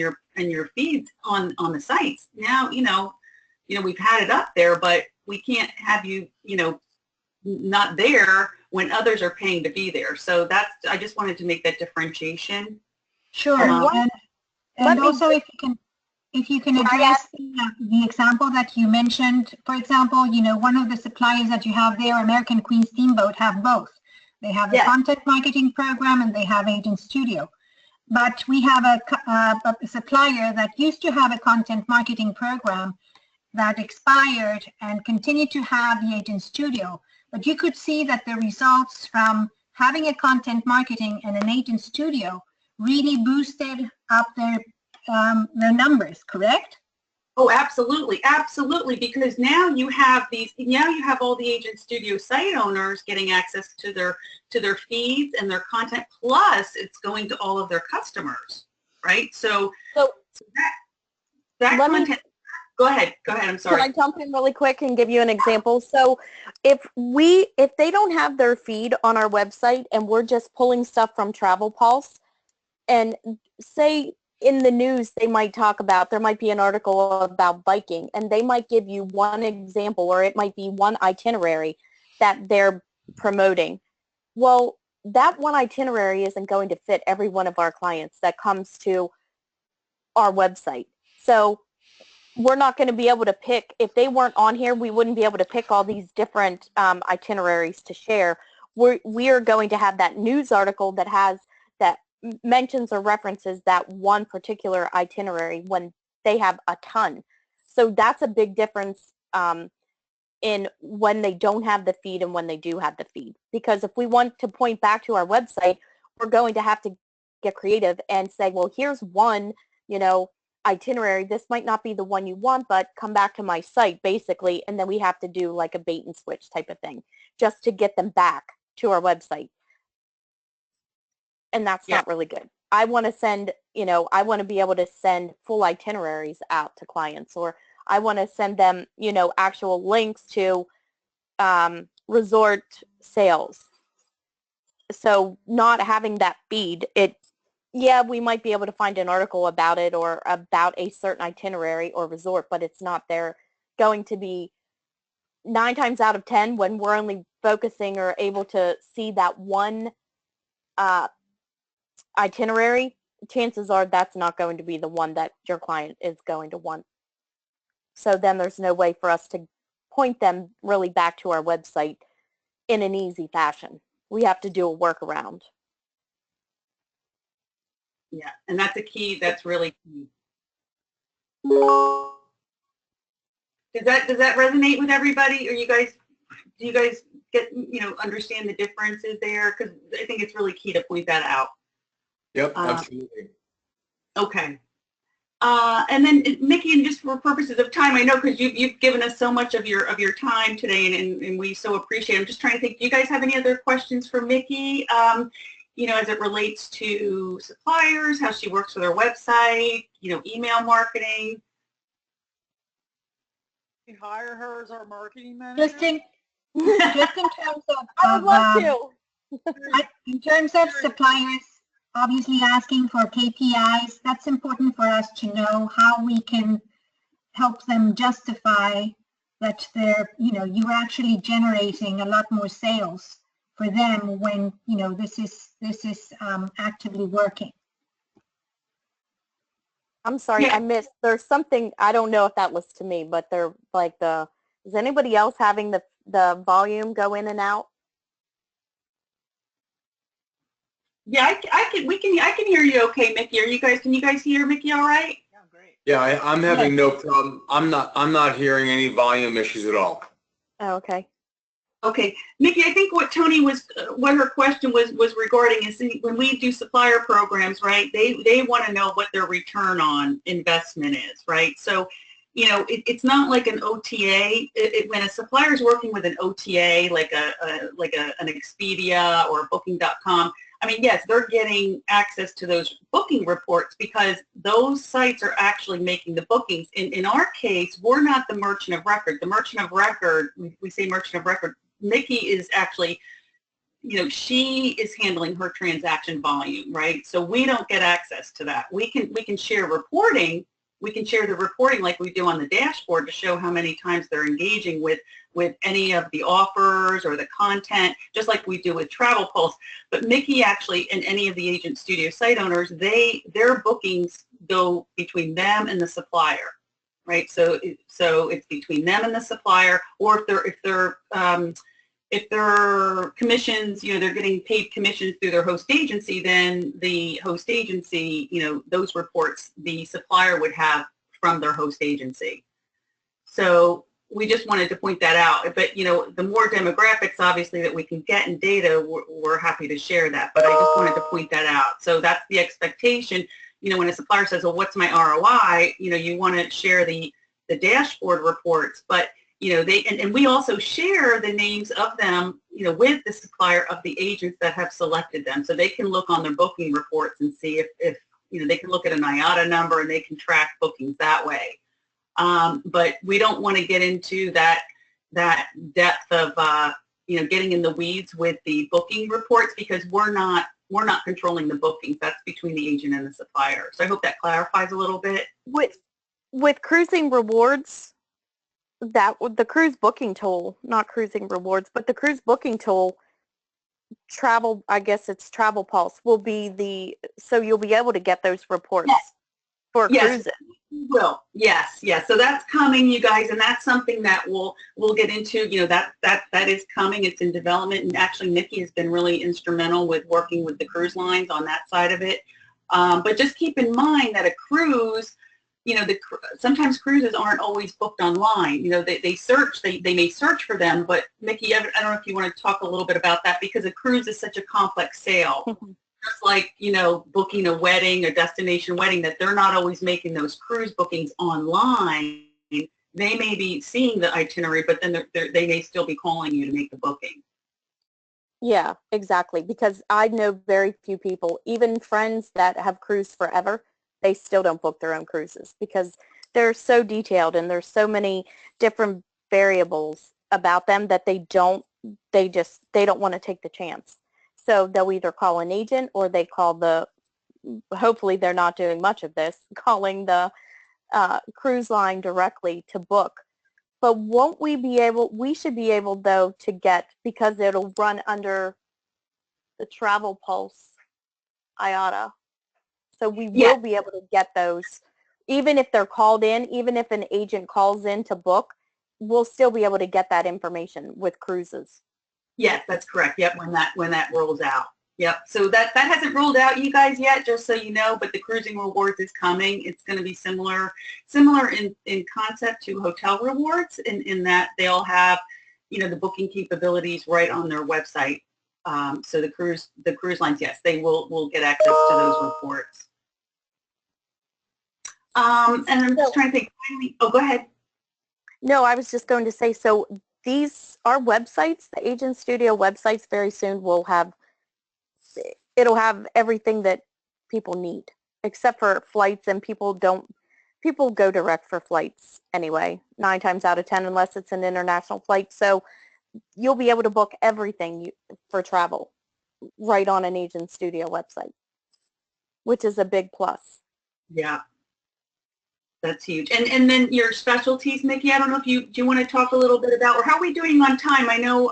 Speaker 3: your feeds on the sites, now, we've had it up there, but we can't have you, not there when others are paying to be there. So I just wanted to make that differentiation.
Speaker 2: Sure. And also if you can address the example that you mentioned, for example, one of the suppliers that you have there, American Queen Steamboat, have both. They have a content marketing program and they have Agent Studio. But we have a supplier that used to have a content marketing program that expired and continued to have the Agent Studio. But you could see that the results from having a content marketing and an Agent Studio really boosted up their numbers, correct?
Speaker 3: Oh, absolutely, absolutely. Because now you have all the Agent Studio site owners getting access to their feeds and their content. Plus, it's going to all of their customers, right? So that content. Go ahead. I'm sorry.
Speaker 1: Can I jump in really quick and give you an example? So if they don't have their feed on our website and we're just pulling stuff from Travel Pulse, and say in the news there might be an article about biking, and they might give you one example, or it might be one itinerary that they're promoting. Well, that one itinerary isn't going to fit every one of our clients that comes to our website. So we're not going to be able to pick, if they weren't on here, we wouldn't be able to pick all these different itineraries to share. We are going to have that news article that mentions or references that one particular itinerary when they have a ton. So that's a big difference in when they don't have the feed and when they do have the feed. Because if we want to point back to our website, we're going to have to get creative and say, well, here's one, itinerary. This might not be the one you want, but come back to my site, basically. And then we have to do like a bait and switch type of thing just to get them back to our website. And that's not really good. I want to send, I want to be able to send full itineraries out to clients, or I want to send them, actual links to resort sales. So not having that feed, we might be able to find an article about it or about a certain itinerary or resort, but it's not there. Going to be 9 times out of 10 when we're only focusing or able to see that one itinerary, chances are that's not going to be the one that your client is going to want. So then there's no way for us to point them really back to our website in an easy fashion. We have to do a workaround.
Speaker 3: Yeah, and that's a key. That's really key. Does that resonate with everybody? Or do you guys get understand the differences there? Because I think it's really key to point that out.
Speaker 5: Yep, absolutely.
Speaker 3: Okay. And then Mickey, and just for purposes of time, I know because you've given us so much of your time today, and we so appreciate it. I'm just trying to think. Do you guys have any other questions for Mickey? As it relates to suppliers, how she works with her website, email marketing.
Speaker 6: We hire her as our marketing manager.
Speaker 2: Just in terms of,
Speaker 1: I would love to.
Speaker 2: in terms of suppliers, obviously asking for KPIs, that's important for us to know how we can help them justify that you're actually generating a lot more sales for them when, this is actively working.
Speaker 1: I'm sorry,
Speaker 3: Yeah.
Speaker 1: I missed. There's something, I don't know if that was to me, but they're like is anybody else having the volume go in and out?
Speaker 3: Yeah, I can hear you okay, Mickey. Can you guys hear Mickey all right?
Speaker 6: Yeah, great.
Speaker 5: Yeah, I'm having no problem. I'm not hearing any volume issues at all.
Speaker 1: Oh, okay.
Speaker 3: Okay, Mickey, I think what her question was regarding is when we do supplier programs, right? They want to know what their return on investment is, right? So, it's not like an OTA. When a supplier is working with an OTA, like an Expedia or Booking.com, I mean, yes, they're getting access to those booking reports because those sites are actually making the bookings. In our case, we're not the merchant of record. The merchant of record, we say merchant of record, Mickey is actually, she is handling her transaction volume, right? So we don't get access to that. We can share reporting. We can share the reporting like we do on the dashboard to show how many times they're engaging with any of the offers or the content, just like we do with Travel Pulse. But Mickey actually, and any of the Agent Studio site owners, their bookings go between them and the supplier, right? So it's between them and the supplier, or if they're commissions, they're getting paid commissions through their host agency, then the host agency, those reports the supplier would have from their host agency. So we just wanted to point that out. But, the more demographics, obviously, that we can get in data, we're happy to share that. But I just wanted to point that out. So that's the expectation. When a supplier says, well, what's my ROI? You want to share the dashboard reports. But and we also share the names of them, with the supplier of the agents that have selected them. So they can look on their booking reports and see if they can look at an IATA number and they can track bookings that way. But we don't want to get into that depth of, getting in the weeds with the booking reports because we're not controlling the bookings. That's between the agent and the supplier. So I hope that clarifies a little bit.
Speaker 1: With Cruising Rewards, the cruise booking tool, not Cruising Rewards, but the cruise booking tool, I guess it's Travel Pulse, will be so you'll be able to get those reports for cruises.
Speaker 3: Will. Yes. So that's coming, you guys, and that's something that we'll get into. That is coming. It's in development, and actually, Nikki has been really instrumental with working with the cruise lines on that side of it. But just keep in mind that a cruise, you know, sometimes cruises aren't always booked online. You know, they may search for them, but Mickey, I don't know if you want to talk a little bit about that, because a cruise is such a complex sale. Just like, you know, booking a wedding, a destination wedding, that they're not always making those cruise bookings online. They may be seeing the itinerary, but then they may still be calling you to make the booking.
Speaker 1: Yeah, exactly. Because I know very few people, even friends that have cruised forever, they still don't book their own cruises because they're so detailed and there's so many different variables about them that they don't want to take the chance. So they'll either call an agent or they call hopefully they're not doing much of this, calling the cruise line directly to book. But we should be able though to get, because it'll run under the Travel Pulse IATA. So we will be able to get those, even if they're called in, even if an agent calls in to book, we'll still be able to get that information with cruises.
Speaker 3: Yes, that's correct. Yep, when that rolls out. Yep. So that hasn't rolled out, you guys, yet, just so you know, but the Cruising Rewards is coming. It's going to be similar in concept to Hotel Rewards in that they'll have, you know, the booking capabilities right on their website. So the cruise lines, yes, they will get access to those reports. And I'm just trying to think. Oh, go ahead.
Speaker 1: No, I was just going to say, so our websites, the Agent Studio websites, very soon it'll have everything that people need, except for flights, and people go direct for flights anyway, 9 times out of 10, unless it's an international flight. So you'll be able to book everything for travel right on an Agent Studio website, which is a big plus.
Speaker 3: Yeah. That's huge. And then your specialties, Mickey, I don't know if do you want to talk a little bit about, or how are we doing on time? I know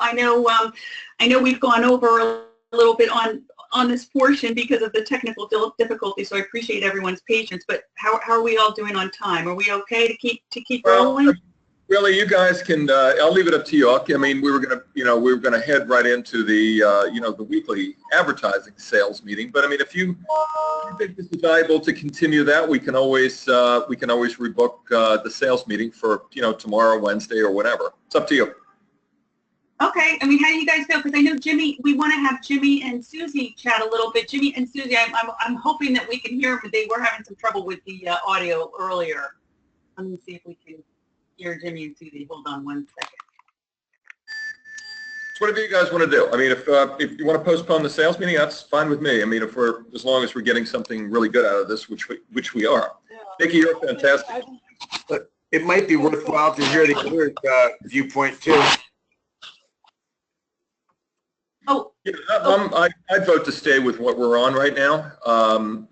Speaker 3: we've gone over a little bit on this portion because of the technical difficulty, so I appreciate everyone's patience, but how are we all doing on time? Are we okay to keep rolling?
Speaker 7: Really, you guys can, I'll leave it up to you. I mean, we were going to head right into the, the weekly advertising sales meeting. But I mean, if you think this is valuable to continue that, we can always rebook the sales meeting for, tomorrow, Wednesday, or whatever. It's up to you.
Speaker 3: Okay. I mean, how do you guys feel? Because I know we want to have Jimmy and Susie chat a little bit. Jimmy and Susie, I'm hoping that we can hear them, but they were having some trouble with the audio earlier. Let me see if we can hear Jimmy and Susie. Hold on one second.
Speaker 7: It's whatever you guys want to do. I mean, if you want to postpone the sales meeting, that's fine with me. I mean, as long as we're getting something really good out of this, which we are. Yeah. Nikki, you're fantastic.
Speaker 5: But it might be worthwhile to hear the other viewpoint too.
Speaker 3: Oh.
Speaker 7: Yeah, I'd vote to stay with what we're on right now,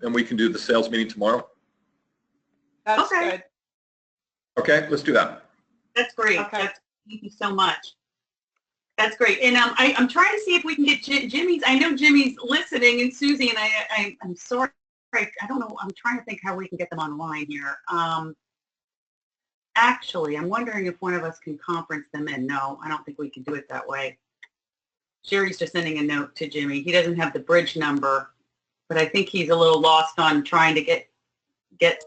Speaker 7: and we can do the sales meeting tomorrow.
Speaker 6: That's good.
Speaker 7: Okay, let's do that.
Speaker 3: That's great.
Speaker 6: Okay.
Speaker 3: Thank you so much. That's great. And I'm trying to see if we can get Jimmy's. I know Jimmy's listening, and Susie, and I'm sorry. I don't know. I'm trying to think how we can get them online here. Actually, I'm wondering if one of us can conference them in. No, I don't think we can do it that way. Sherry's just sending a note to Jimmy. He doesn't have the bridge number, but I think he's a little lost on trying to get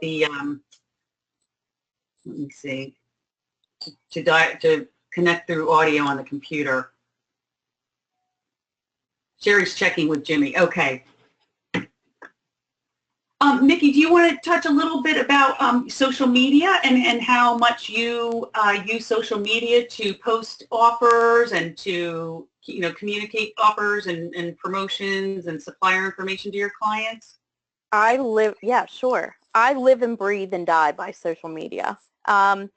Speaker 3: the let me see, to connect through audio on the computer. Sherry's checking with Jimmy. Okay. Mickey, do you want to touch a little bit about social media and how much you use social media to post offers and to communicate offers and promotions and supplier information to your clients?
Speaker 1: Yeah, sure. I live and breathe and die by social media. I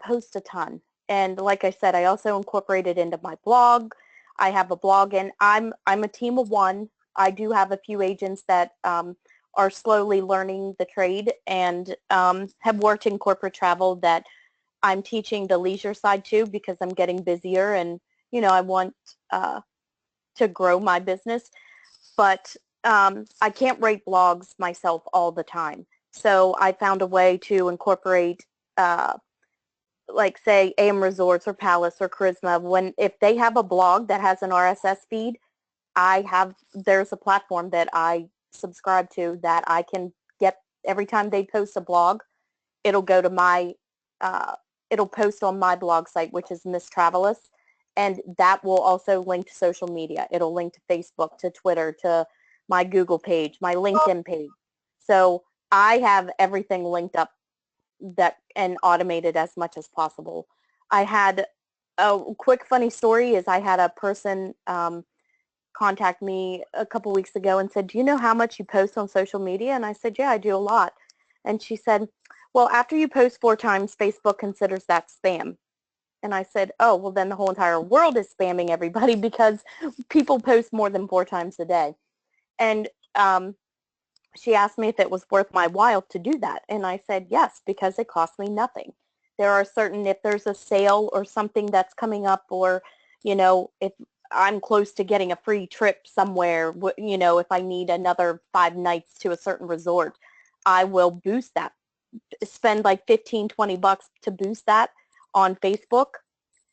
Speaker 1: post a ton. And like I said, I also incorporate it into my blog. I have a blog, and I'm a team of one. I do have a few agents that are slowly learning the trade and have worked in corporate travel that I'm teaching the leisure side too, because I'm getting busier and, I want to grow my business. But I can't write blogs myself all the time. So I found a way to incorporate, like say AM Resorts or Palace or Charisma, if they have a blog that has an RSS feed, there's a platform that I subscribe to that I can get every time they post a blog, it'll go to my, it'll post on my blog site, which is Miss Travelist, and that will also link to social media. It'll link to Facebook, to Twitter, to my Google page, my LinkedIn page. So I have everything linked up that and automated as much as possible. I had a quick funny story is I had a person contact me a couple weeks ago and said, do you know how much you post on social media? And I said, yeah, I do a lot. And she said, well, after you post 4 times, Facebook considers that spam. And I said, oh, well, then the whole entire world is spamming everybody because people post more than 4 times a day. And she asked me if it was worth my while to do that. And I said, yes, because it costs me nothing. There are certain, if there's a sale or something that's coming up, or, you know, if I'm close to getting a free trip somewhere, you know, if I need another 5 nights to a certain resort, I will boost that, spend like 15, 20 bucks to boost that on Facebook.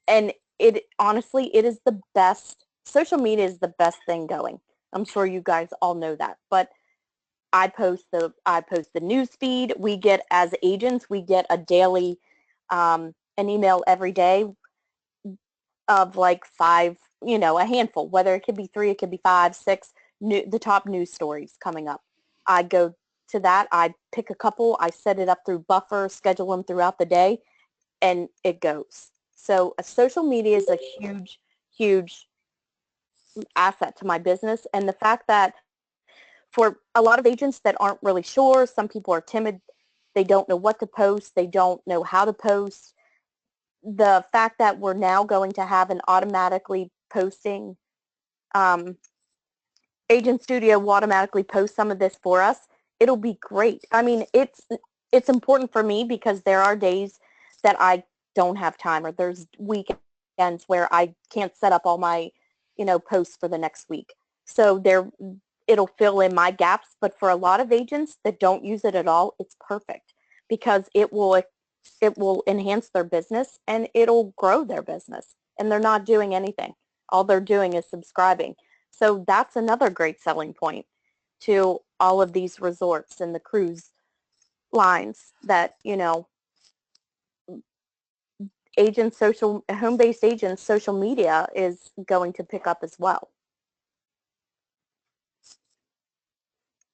Speaker 1: And it honestly, it is the best, social media is the best thing going. I'm sure you guys all know that, but I post the news feed. We get, as agents, we get a daily, an email every day of like 5, you know, a handful, whether it could be 3, it could be 5, 6, the top news stories coming up. I go to that, I pick a couple, I set it up through Buffer, schedule them throughout the day, and it goes. So social media is a huge, huge asset to my business. And the fact that for a lot of agents that aren't really sure, some people are timid, they don't know what to post, they don't know how to post. The fact that we're now going to have an automatically posting, Agent Studio will automatically post some of this for us, it'll be great. I mean, it's important for me because there are days that I don't have time, or there's weekends where I can't set up all my, you know, posts for the next week. So it'll fill in my gaps, but for a lot of agents that don't use it at all, it's perfect because it will enhance their business and it'll grow their business, and they're not doing anything. All they're doing is subscribing. So that's another great selling point to all of these resorts and the cruise lines that, you know, home-based agents, social media is going to pick up as well.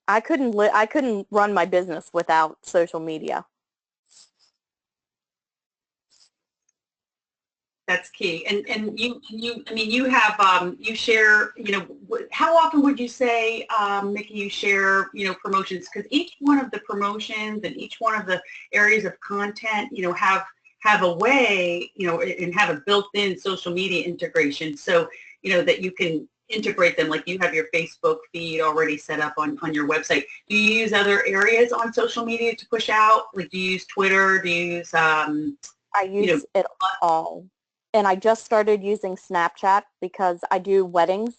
Speaker 1: I couldn't run my business without social media.
Speaker 3: That's key. And you I mean, you have you share, you know, how often would you say, Mickey, you share, you know, promotions? Because each one of the promotions and each one of the areas of content, you know, have a way, you know, and have a built-in social media integration. So, you know, that you can integrate them, like you have your Facebook feed already set up on your website. Do you use other areas on social media to push out? Like, do you use Twitter? Do you use
Speaker 1: I use it all. And I just started using Snapchat because I do weddings,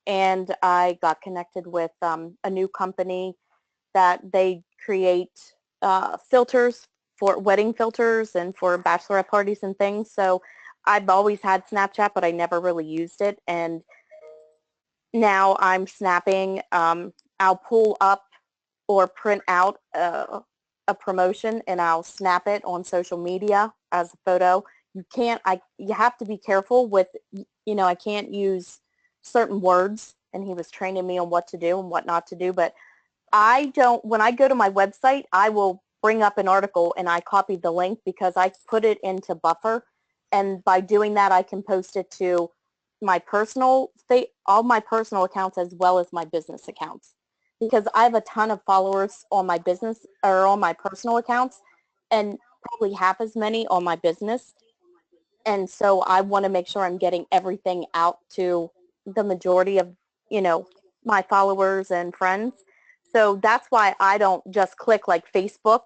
Speaker 1: and I got connected with a new company that they create filters for wedding filters and for bachelorette parties and things. So I've always had Snapchat, but I never really used it. And now I'm snapping. I'll pull up or print out a promotion and I'll snap it on social media as a photo. You have to be careful with, you know, I can't use certain words, and he was training me on what to do and what not to do, but when I go to my website, I will bring up an article and I copy the link because I put it into Buffer, and by doing that I can post it to my all my personal accounts as well as my business accounts, because I have a ton of followers on my business or on my personal accounts and probably half as many on my business. And so I want to make sure I'm getting everything out to the majority of, you know, my followers and friends. So that's why I don't just click like Facebook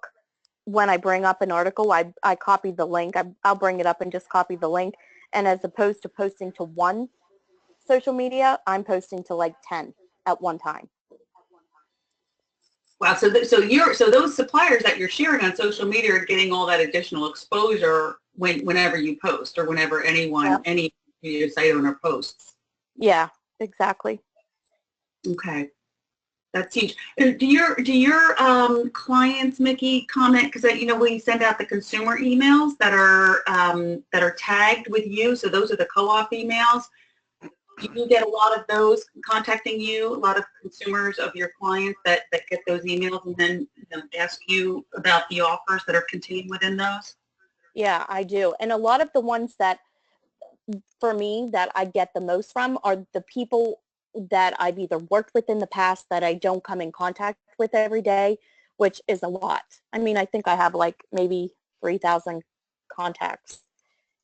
Speaker 1: when I bring up an article. I copy the link. I'll bring it up and just copy the link. And as opposed to posting to one social media, I'm posting to like 10 at one time.
Speaker 3: Wow, so those suppliers that you're sharing on social media are getting all that additional exposure whenever you post, or whenever any site owner posts.
Speaker 1: Yeah, exactly.
Speaker 3: Okay. That's huge. Do your clients, Mickey, comment, because you know we send out the consumer emails that are tagged with you, so those are the co-op emails. Do you get a lot of those contacting you, a lot of consumers of your clients that get those emails and then ask you about the offers that are contained within those?
Speaker 1: Yeah, I do. And a lot of the ones that, for me, that I get the most from are the people that I've either worked with in the past that I don't come in contact with every day, which is a lot. I mean, I think I have like maybe 3,000 contacts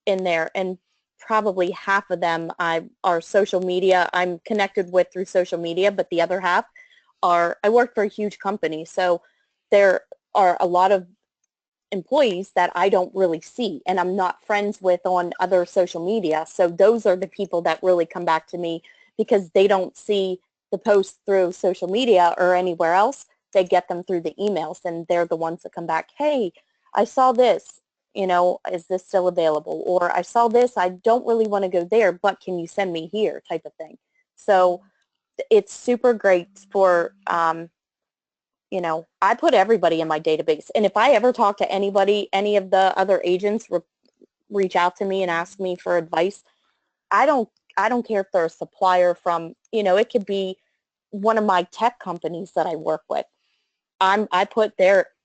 Speaker 1: in there, and probably half of them are social media. I'm connected with through social media, but the other half are, I work for a huge company, so there are a lot of employees that I don't really see and I'm not friends with on other social media. So those are the people that really come back to me because they don't see the posts through social media or anywhere else. They get them through the emails, and they're the ones that come back, hey, I saw this, you know, is this still available? Or I saw this, I don't really want to go there, but can you send me here, type of thing. So it's super great for, you know, I put everybody in my database. And if I ever talk to anybody, any of the other agents reach out to me and ask me for advice, I don't care if they're a supplier from, you know, it could be one of my tech companies that I work with. I put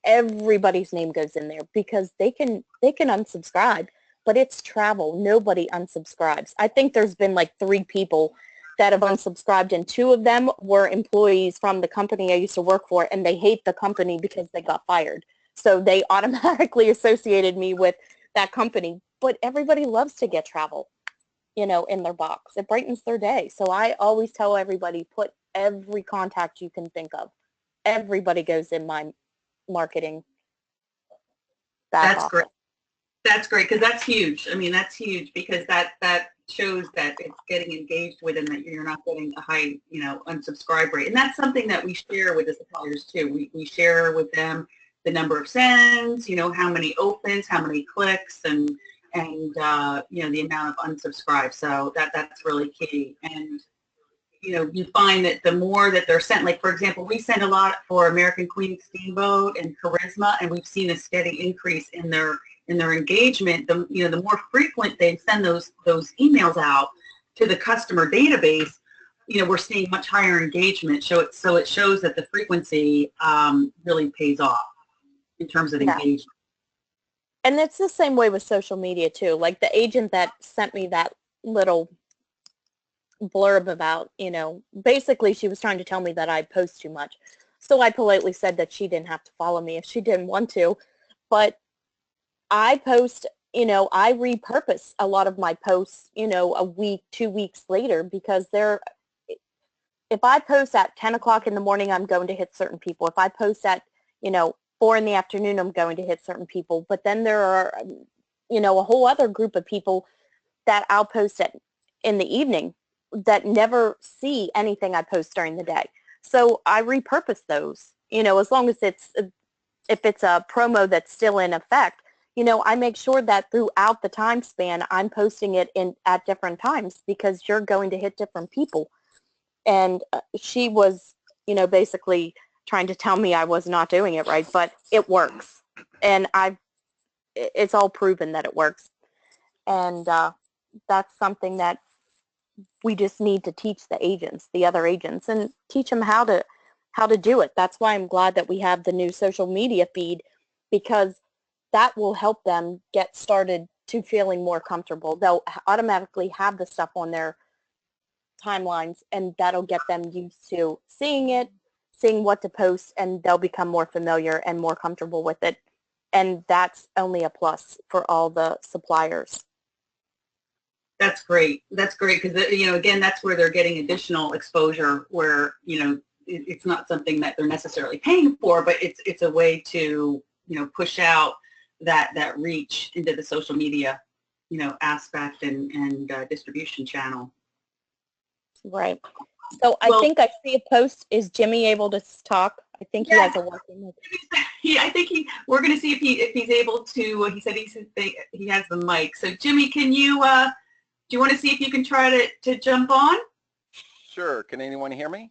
Speaker 1: everybody's name goes in there because they can unsubscribe, but it's travel. Nobody unsubscribes. I think there's been like 3 people that have unsubscribed, and 2 of them were employees from the company I used to work for, and they hate the company because they got fired. So they automatically associated me with that company. But everybody loves to get travel, you know, in their box. It brightens their day. So I always tell everybody, put every contact you can think of. Everybody goes in my marketing back
Speaker 3: That's
Speaker 1: office.
Speaker 3: great. That's great, because that's huge. I mean, that's huge because that shows that it's getting engaged with and that you're not getting a high, you know, unsubscribe rate. And that's something that we share with the suppliers too. We share with them the number of sends, you know, how many opens, how many clicks, and you know, the amount of unsubscribes. So that's really key. And you know, you find that the more that they're sent, like for example, we send a lot for American Queen Steamboat and Charisma, and we've seen a steady increase in their engagement. The more frequent they send those emails out to the customer database, you know, we're seeing much higher engagement. So it shows that the frequency really pays off in terms of engagement.
Speaker 1: And it's the same way with social media too. Like the agent that sent me that little blurb about, you know, basically she was trying to tell me that I post too much. So I politely said that she didn't have to follow me if she didn't want to. But I post, you know, I repurpose a lot of my posts, you know, a week, 2 weeks later, because if I post at 10 o'clock in the morning, I'm going to hit certain people. If I post at, you know, 4 in the afternoon, I'm going to hit certain people. But then there are, you know, a whole other group of people that I'll post in the evening that never see anything I post during the day. So I repurpose those, you know, as long as if it's a promo that's still in effect, you know, I make sure that throughout the time span, I'm posting it at different times because you're going to hit different people. And she was, you know, basically trying to tell me I was not doing it right, but it works. And it's all proven that it works. And that's something that we just need to teach the other agents, and teach them how to do it. That's why I'm glad that we have the new social media feed, because that will help them get started to feeling more comfortable. They'll automatically have the stuff on their timelines, and that'll get them used to seeing it, seeing what to post, and they'll become more familiar and more comfortable with it. And that's only a plus for all the suppliers.
Speaker 3: That's great. That's great because, you know, again, that's where they're getting additional exposure where, you know, it's not something that they're necessarily paying for, but it's a way to, you know, push out that reach into the social media, you know, aspect and distribution channel.
Speaker 1: Right. So I think I see a post. Is Jimmy able to talk? I think he has a working.
Speaker 3: We're going to see if he's able to. He said he has the mic. So Jimmy, can you? Do you want to see if you can try to jump on?
Speaker 8: Sure. Can anyone hear me?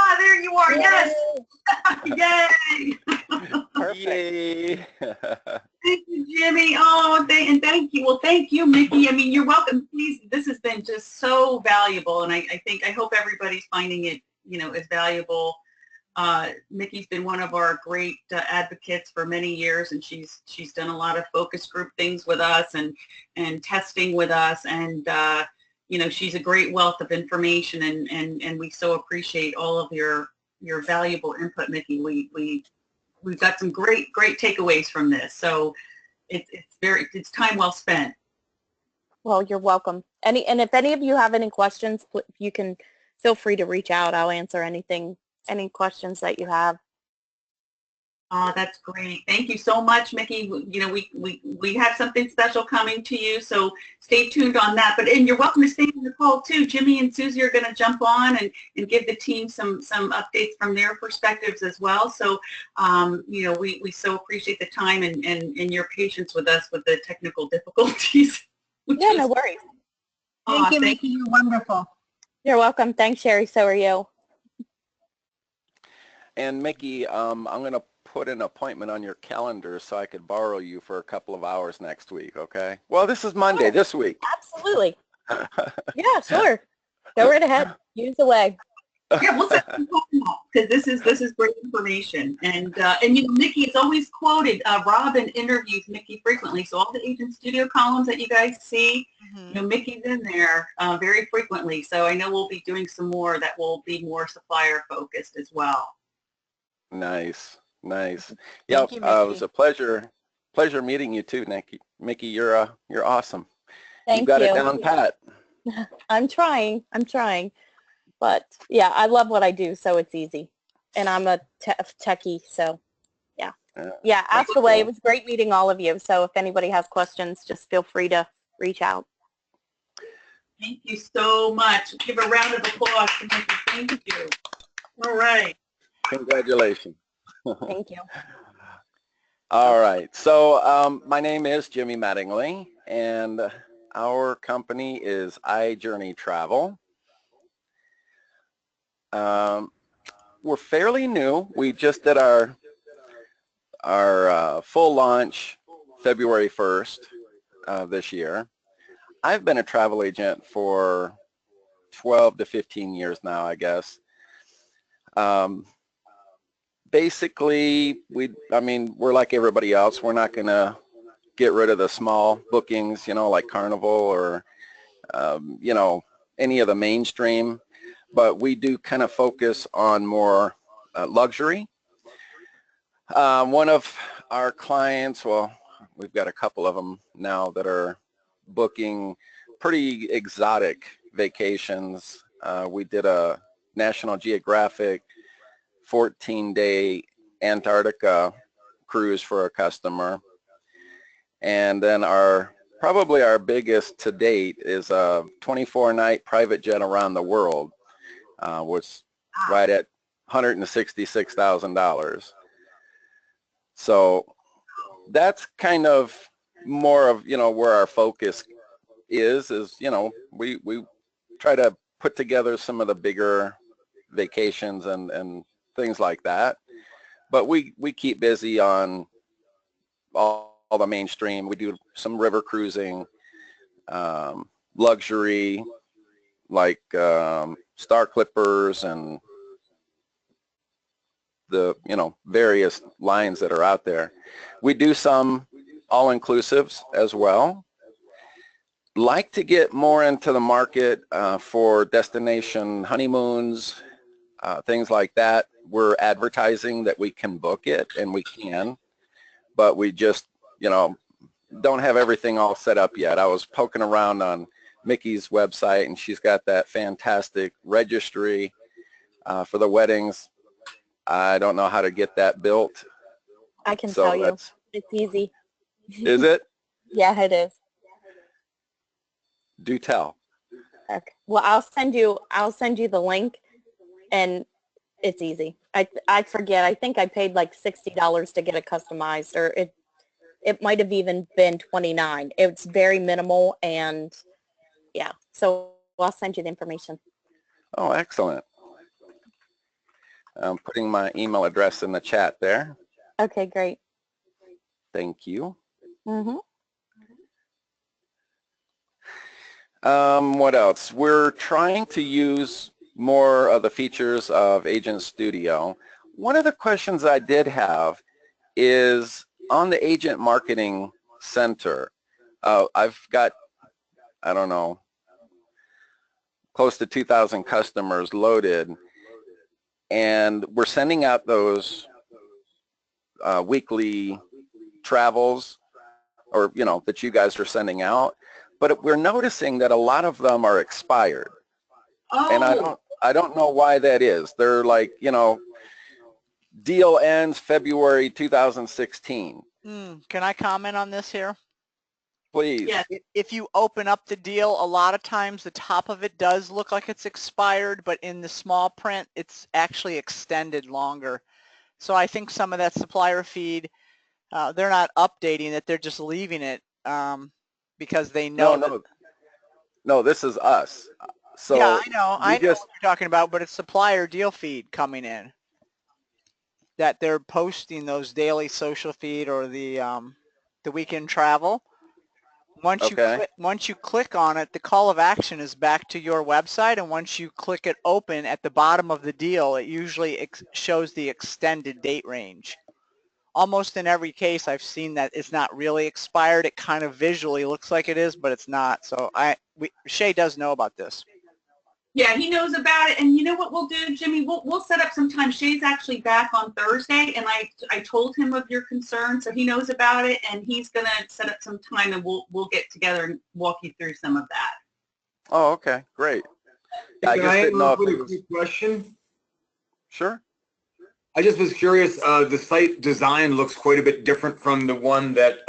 Speaker 3: Ah, there you are. Yes. Yay.
Speaker 4: Perfect.
Speaker 8: Yay.
Speaker 3: Thank you, Jimmy. Oh, and thank you. Well, thank you, Mickey. I mean, you're welcome. Please, this has been just so valuable, and I hope everybody's finding it, as valuable. Mickey's been one of our great advocates for many years, and she's done a lot of focus group things with us and testing with us, and she's a great wealth of information, and we so appreciate all of your valuable input, Mickey. We've got some great takeaways from this, so it's time well spent.
Speaker 1: Well, you're welcome. And if any of you have any questions, you can feel free to reach out. I'll answer any questions that you have.
Speaker 3: Oh, that's great. Thank you so much, Mickey. We have something special coming to you, so stay tuned on that. And you're welcome to stay on the call too. Jimmy and Susie are going to jump on and give the team some updates from their perspectives as well. So, we so appreciate the time and your patience with us with the technical difficulties.
Speaker 1: Yeah, no worries.
Speaker 2: Thank you, Mickey. You're wonderful.
Speaker 1: You're welcome. Thanks, Sherry. So are you.
Speaker 8: And Mickey, I'm going to put an appointment on your calendar so I could borrow you for a couple of hours next week, okay? Well, this is Monday,
Speaker 1: Sure.
Speaker 8: this week.
Speaker 1: Absolutely. Yeah, sure. Go right ahead. Use away.
Speaker 3: Yeah, we'll set some time up because this is great information, and Mickey is always quoted. Robin interviews Mickey frequently, so all the Agent Studio columns that you guys see, Mickey's in there very frequently. So I know we'll be doing some more that will be more supplier focused as well.
Speaker 8: Nice. Yep,
Speaker 1: you,
Speaker 8: it was a pleasure meeting you too, Mickey. You're awesome.
Speaker 1: Thank
Speaker 8: you got
Speaker 1: you.
Speaker 8: it down pat.
Speaker 1: I'm trying. But yeah, I love what I do, so it's easy. And I'm a techie, so yeah. Yeah, ask away. It was great meeting all of you. So if anybody has questions, just feel free to reach out.
Speaker 3: Thank you so much. Give a round of applause to Mickey. Thank you. All right.
Speaker 8: Congratulations.
Speaker 1: Thank you.
Speaker 8: All right. So my name is Jimmy Mattingly, and our company is iJourney Travel. We're fairly new. We just did our full launch February 1st this year. I've been a travel agent for 12 to 15 years now, I guess. Basically, we're like everybody else. We're not going to get rid of the small bookings, like Carnival or, any of the mainstream, but we do kind of focus on more luxury. One of our clients, well, we've got a couple of them now that are booking pretty exotic vacations. We did a National Geographic 14-day Antarctica cruise for a customer. And then probably our biggest to date is a 24-night private jet around the world, was right at $166,000. So that's kind of more of, where our focus is, we try to put together some of the bigger vacations and things like that. But we keep busy on all the mainstream. We do some river cruising, luxury, like Star Clippers and the, various lines that are out there. We do some all-inclusives as well. Like to get more into the market for destination honeymoons, things like that. We're advertising that we can book it, and we can, but we just, don't have everything all set up yet. I was poking around on Mickey's website, and she's got that fantastic registry for the weddings. I don't know how to get that built.
Speaker 1: I can tell you. It's easy.
Speaker 8: Is it?
Speaker 1: Yeah, it is.
Speaker 8: Do tell.
Speaker 1: Okay. Well, I'll send you the link, and it's easy. I forget. I think I paid like $60 to get it customized, or it might have even been $29. It's very minimal, and yeah. So I'll send you the information.
Speaker 8: Oh, excellent. I'm putting my email address in the chat there.
Speaker 1: Okay, great.
Speaker 8: Thank you.
Speaker 1: Mm-hmm.
Speaker 8: What else? We're trying to use more of the features of Agent Studio. One of the questions I did have is on the Agent Marketing Center. I've got, I don't know, close to 2,000 customers loaded, and we're sending out those weekly travels, or that you guys are sending out, but we're noticing that a lot of them are expired.
Speaker 3: Oh.
Speaker 8: And I don't know why that is. They're like, deal ends February 2016.
Speaker 4: Can I comment on this here?
Speaker 8: Please.
Speaker 3: Yes.
Speaker 4: If you open up the deal, a lot of times the top of it does look like it's expired, but in the small print, it's actually extended longer. So I think some of that supplier feed, they're not updating it, they're just leaving it because they know.
Speaker 8: No, this is us. So
Speaker 4: yeah, I know what you're talking about, but it's supplier deal feed coming in that they're posting those daily social feed or the weekend travel. Once you click on it, the call of action is back to your website, and once you click it open at the bottom of the deal, it usually shows the extended date range. Almost in every case, I've seen that it's not really expired. It kind of visually looks like it is, but it's not. So Shay does know about this.
Speaker 3: Yeah, he knows about it, and you know what we'll do, Jimmy? We'll set up some time. Shay's actually back on Thursday, and I told him of your concern, so he knows about it, and he's gonna set up some time, and we'll get together and walk you through some of that.
Speaker 8: Oh, okay, great.
Speaker 5: Can
Speaker 8: I just
Speaker 5: I
Speaker 8: didn't know if
Speaker 5: with
Speaker 8: it
Speaker 5: a
Speaker 8: was...
Speaker 5: quick question?
Speaker 8: Sure.
Speaker 5: I just was curious, the site design looks quite a bit different from the one that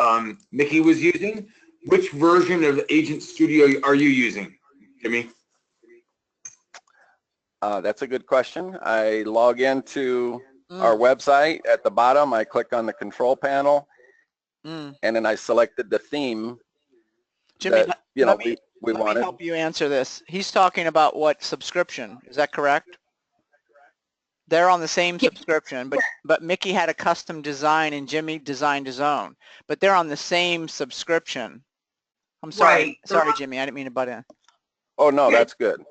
Speaker 5: Mickey was using. Which version of Agent Studio are you using, Jimmy?
Speaker 8: That's a good question. I log into our website. At the bottom, I click on the control panel, and then I selected the theme.
Speaker 4: Jimmy,
Speaker 8: that,
Speaker 4: let
Speaker 8: we
Speaker 4: me
Speaker 8: wanted.
Speaker 4: help you answer this. He's talking about what subscription? Is that correct? They're on the same subscription, but Mickey had a custom design and Jimmy designed his own. But they're on the same subscription. I'm sorry.
Speaker 3: Right.
Speaker 4: Sorry, Jimmy. I didn't mean to butt in.
Speaker 8: Oh, no, that's good.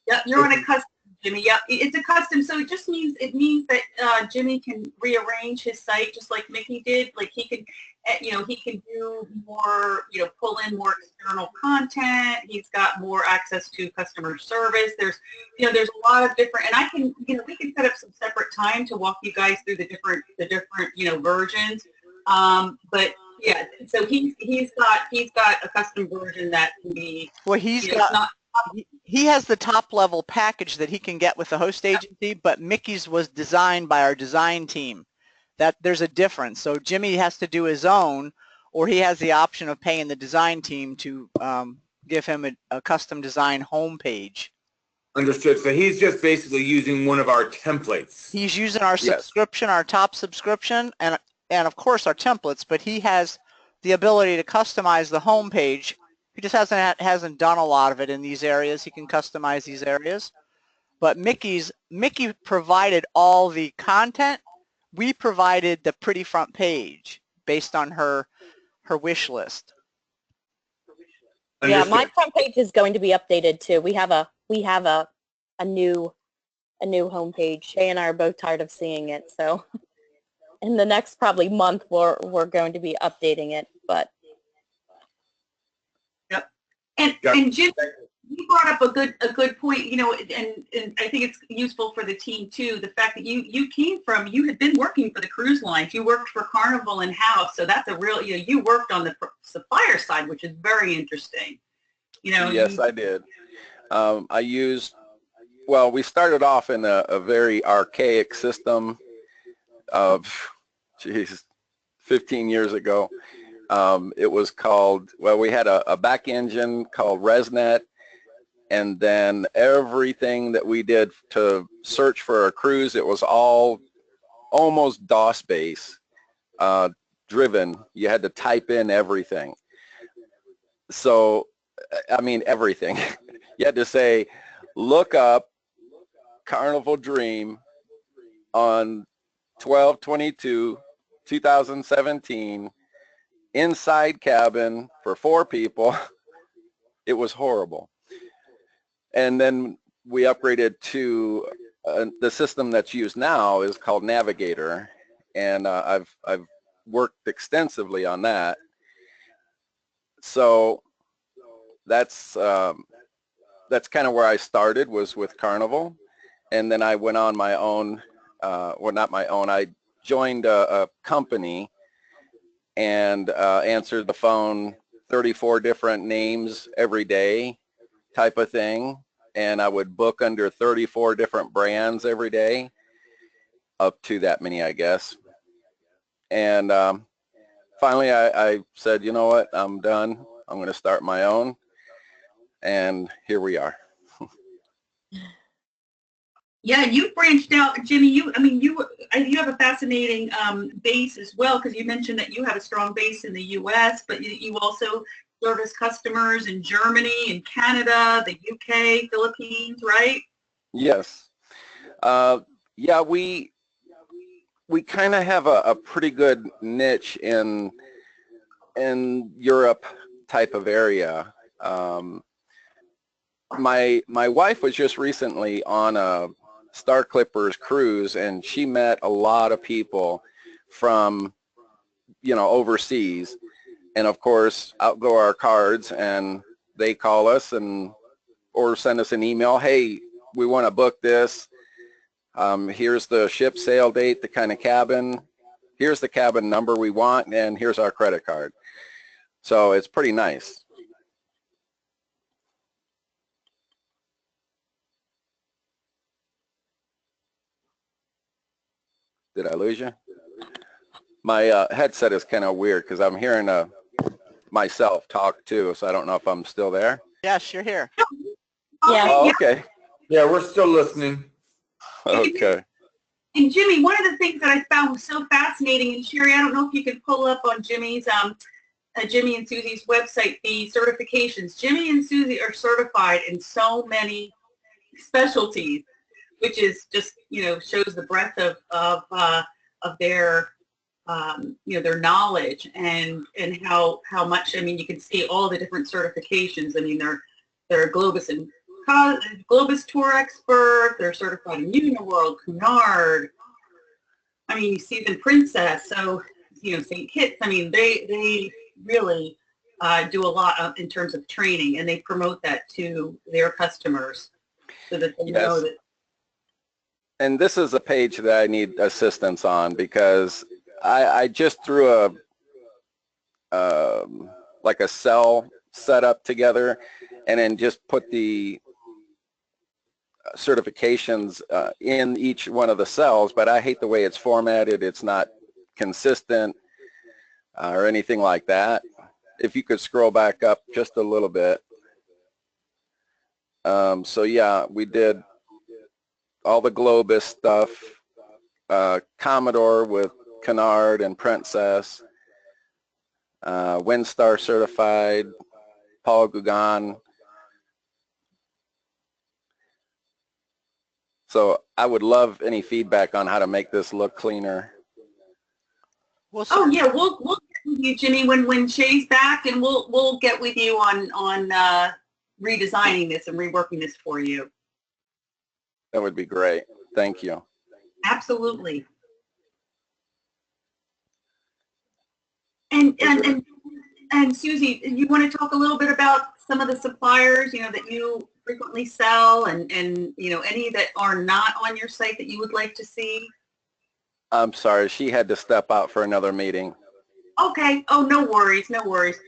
Speaker 3: Yep, you're on a custom, Jimmy. Yep, it's a custom, so it means that Jimmy can rearrange his site just like Mickey did. Like he can, he can do more, pull in more external content. He's got more access to customer service. There's a lot of different, and I can, we can set up some separate time to walk you guys through the different, versions. But yeah, so he's got a custom version that can be.
Speaker 4: Well, he has the top level package that he can get with the host agency, but Mickey's was designed by our design team. That there's a difference. So Jimmy has to do his own, or he has the option of paying the design team to give him a custom design homepage.
Speaker 5: Understood. So he's just basically using one of our templates.
Speaker 4: He's using our subscription, our top subscription, and of course our templates, but he has the ability to customize the homepage. He just hasn't done a lot of it in these areas. He can customize these areas. But Mickey provided all the content. We provided the pretty front page based on her wish list.
Speaker 1: Yeah, my front page is going to be updated too. We have a new homepage. Shay and I are both tired of seeing it, so in the next probably month we're going to be updating it. But
Speaker 3: and Jim, you brought up a good point, and I think it's useful for the team too. The fact that you had been working for the cruise lines, you worked for Carnival in-house, so that's a real, you worked on the supplier side, which is very interesting.
Speaker 8: Yes, I did. We started off in a very archaic system of, 15 years ago. It was called, we had a back engine called ResNet, and then everything that we did to search for a cruise, it was all almost DOS-based, driven. You had to type in everything. So, everything. You had to say, look up Carnival Dream on 12/22/2017, inside cabin for 4 people. It was horrible. And then we upgraded to the system that's used now is called Navigator, and I've worked extensively on that. So that's kind of where I started, was with Carnival, and then I went on my own. Well, not my own. I joined a company and answered the phone 34 different names every day, type of thing. And I would book under 34 different brands every day, up to that many, I guess. And finally, I said, you know what, I'm done. I'm going to start my own. And here we are.
Speaker 3: Yeah, you branched out, Jimmy. You have a fascinating base as well, because you mentioned that you have a strong base in the U.S., but you also service customers in Germany and Canada, the UK, Philippines, right?
Speaker 8: Yes. Yeah, we kind of have a pretty good niche in Europe type of area. My wife was just recently on a Star Clippers cruise, and she met a lot of people from, overseas. And of course, out go our cards, and they call us or send us an email. Hey, we want to book this. Here's the ship sail date, the kind of cabin. Here's the cabin number we want, and here's our credit card. So it's pretty nice. Did I lose you? My headset is kind of weird because I'm hearing myself talk too, so I don't know if I'm still there.
Speaker 4: Yes, you're here.
Speaker 1: Yeah.
Speaker 8: Oh, okay.
Speaker 5: Yeah, we're still listening.
Speaker 8: Okay.
Speaker 3: And Jimmy, one of the things that I found was so fascinating, and Sherry, I don't know if you can pull up on Jimmy and Susie's website the certifications. Jimmy and Susie are certified in so many specialties, which is just, shows the breadth of their their knowledge and how much. I mean, you can see all the different certifications. I mean, they're Globus tour expert. They're certified in Uniworld, Cunard. I mean, you see them Princess. So St. Kitts. I mean, they really do a lot in terms of training, and they promote that to their customers so that they know that.
Speaker 8: And this is a page that I need assistance on, because I just threw like a cell setup together, and then just put the certifications in each one of the cells, but I hate the way it's formatted. It's not consistent or anything like that. If you could scroll back up just a little bit. So yeah, we did all the Globus stuff, Commodore with Cunard and Princess, WinStar certified, Paul Gauguin. So I would love any feedback on how to make this look cleaner.
Speaker 3: Oh yeah, we'll get with you, Jimmy, when Shay's back, and we'll get with you on redesigning this and reworking this for you.
Speaker 8: That would be great. Thank you.
Speaker 3: Absolutely. And Susie, you want to talk a little bit about some of the suppliers, that you frequently sell, and any that are not on your site that you would like to see?
Speaker 8: I'm sorry, she had to step out for another meeting.
Speaker 3: Okay. Oh, no worries, no worries.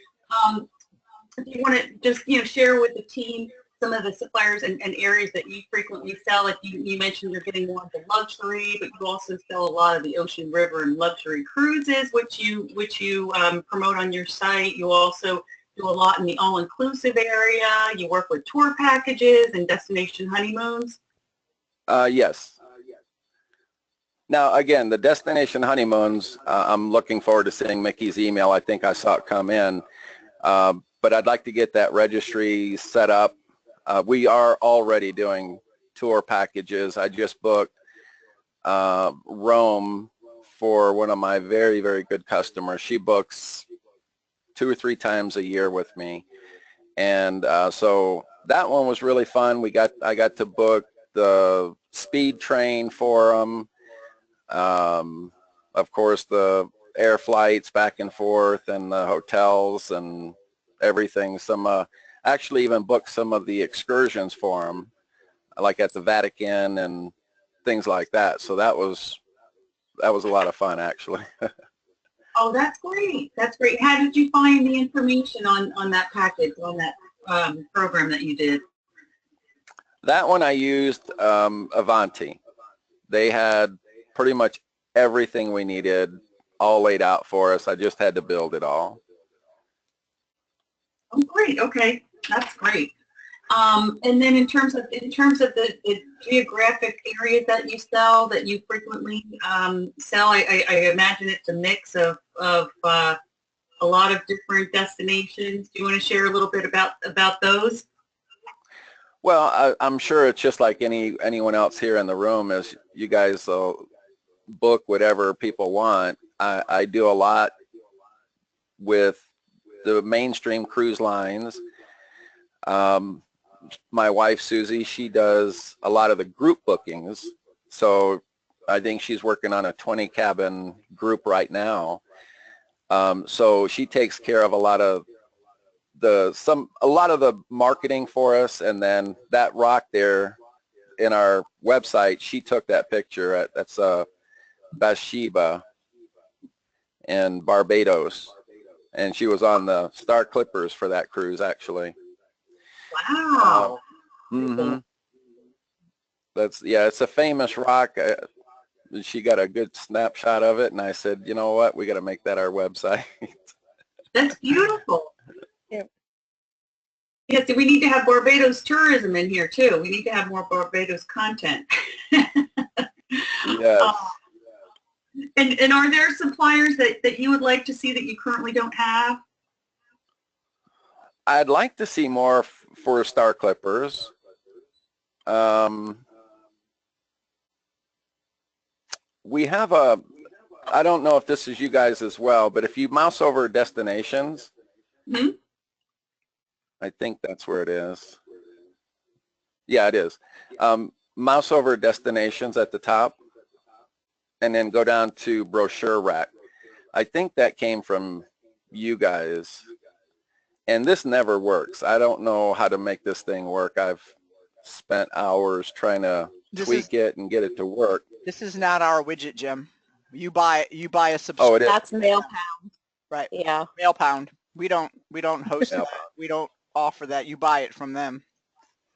Speaker 3: If you want to just share with the team some of the suppliers and areas that you frequently sell. Like you mentioned, you're getting more into luxury, but you also sell a lot of the ocean, river, and luxury cruises, which you promote on your site. You also do a lot in the all-inclusive area. You work with tour packages and destination honeymoons.
Speaker 8: Yes. Now, again, the destination honeymoons, I'm looking forward to seeing Mickey's email. I think I saw it come in. But I'd like to get that registry set up. We are already doing tour packages. I just booked Rome for one of my very, very good customers. She books 2 or 3 times a year with me. And so that one was really fun. I got to book the speed train for them. Of course, the air flights back and forth and the hotels and everything. Some actually even booked some of the excursions for them, like at the Vatican and things like that. So that was a lot of fun, actually.
Speaker 3: Oh, that's great. That's great. How did you find the information on that package, on that program that you did?
Speaker 8: That one I used Avanti. They had pretty much everything we needed all laid out for us. I just had to build it all.
Speaker 3: Oh, great. Okay, that's great. And then in terms of the geographic areas that you sell, that you frequently sell, I imagine it's a mix of a lot of different destinations. Do you want to share a little bit about those?
Speaker 8: Well, I'm sure it's just like anyone else here in the room, is you guys book whatever people want. I do a lot with the mainstream cruise lines. My wife, Susie, she does a lot of the group bookings. So I think she's working on a 20 cabin group right now. So she takes care of a lot of the marketing for us. And then that rock there in our website, she took that picture that's Bathsheba in Barbados. And she was on the Star Clippers for that cruise, actually.
Speaker 3: Wow.
Speaker 8: Mm-hmm. It's a famous rock. She got a good snapshot of it, and I said, you know what, we got to make that our website.
Speaker 3: That's beautiful.
Speaker 1: Yeah.
Speaker 3: Yes, we need to have Barbados tourism in here too. We need to have more Barbados content.
Speaker 8: Yes.
Speaker 3: And are there suppliers that you would like to see that you currently don't have?
Speaker 8: I'd like to see more for Star Clippers. We have I don't know if this is you guys as well, but if you mouse over destinations,
Speaker 3: Mm-hmm.
Speaker 8: I think that's where it is. Yeah, it is. Mouse over destinations at the top, and then go down to brochure rack. I think that came from you guys. And this never works. I don't know how to make this thing work. I've spent hours trying to tweak it and get it to work.
Speaker 4: This is not our widget, Jim. You buy a subscription.
Speaker 8: Oh, it is.
Speaker 1: That's MailPound.
Speaker 4: Right.
Speaker 1: Yeah.
Speaker 4: MailPound. We don't host
Speaker 8: MailPound.
Speaker 4: we don't offer that. You buy it from them.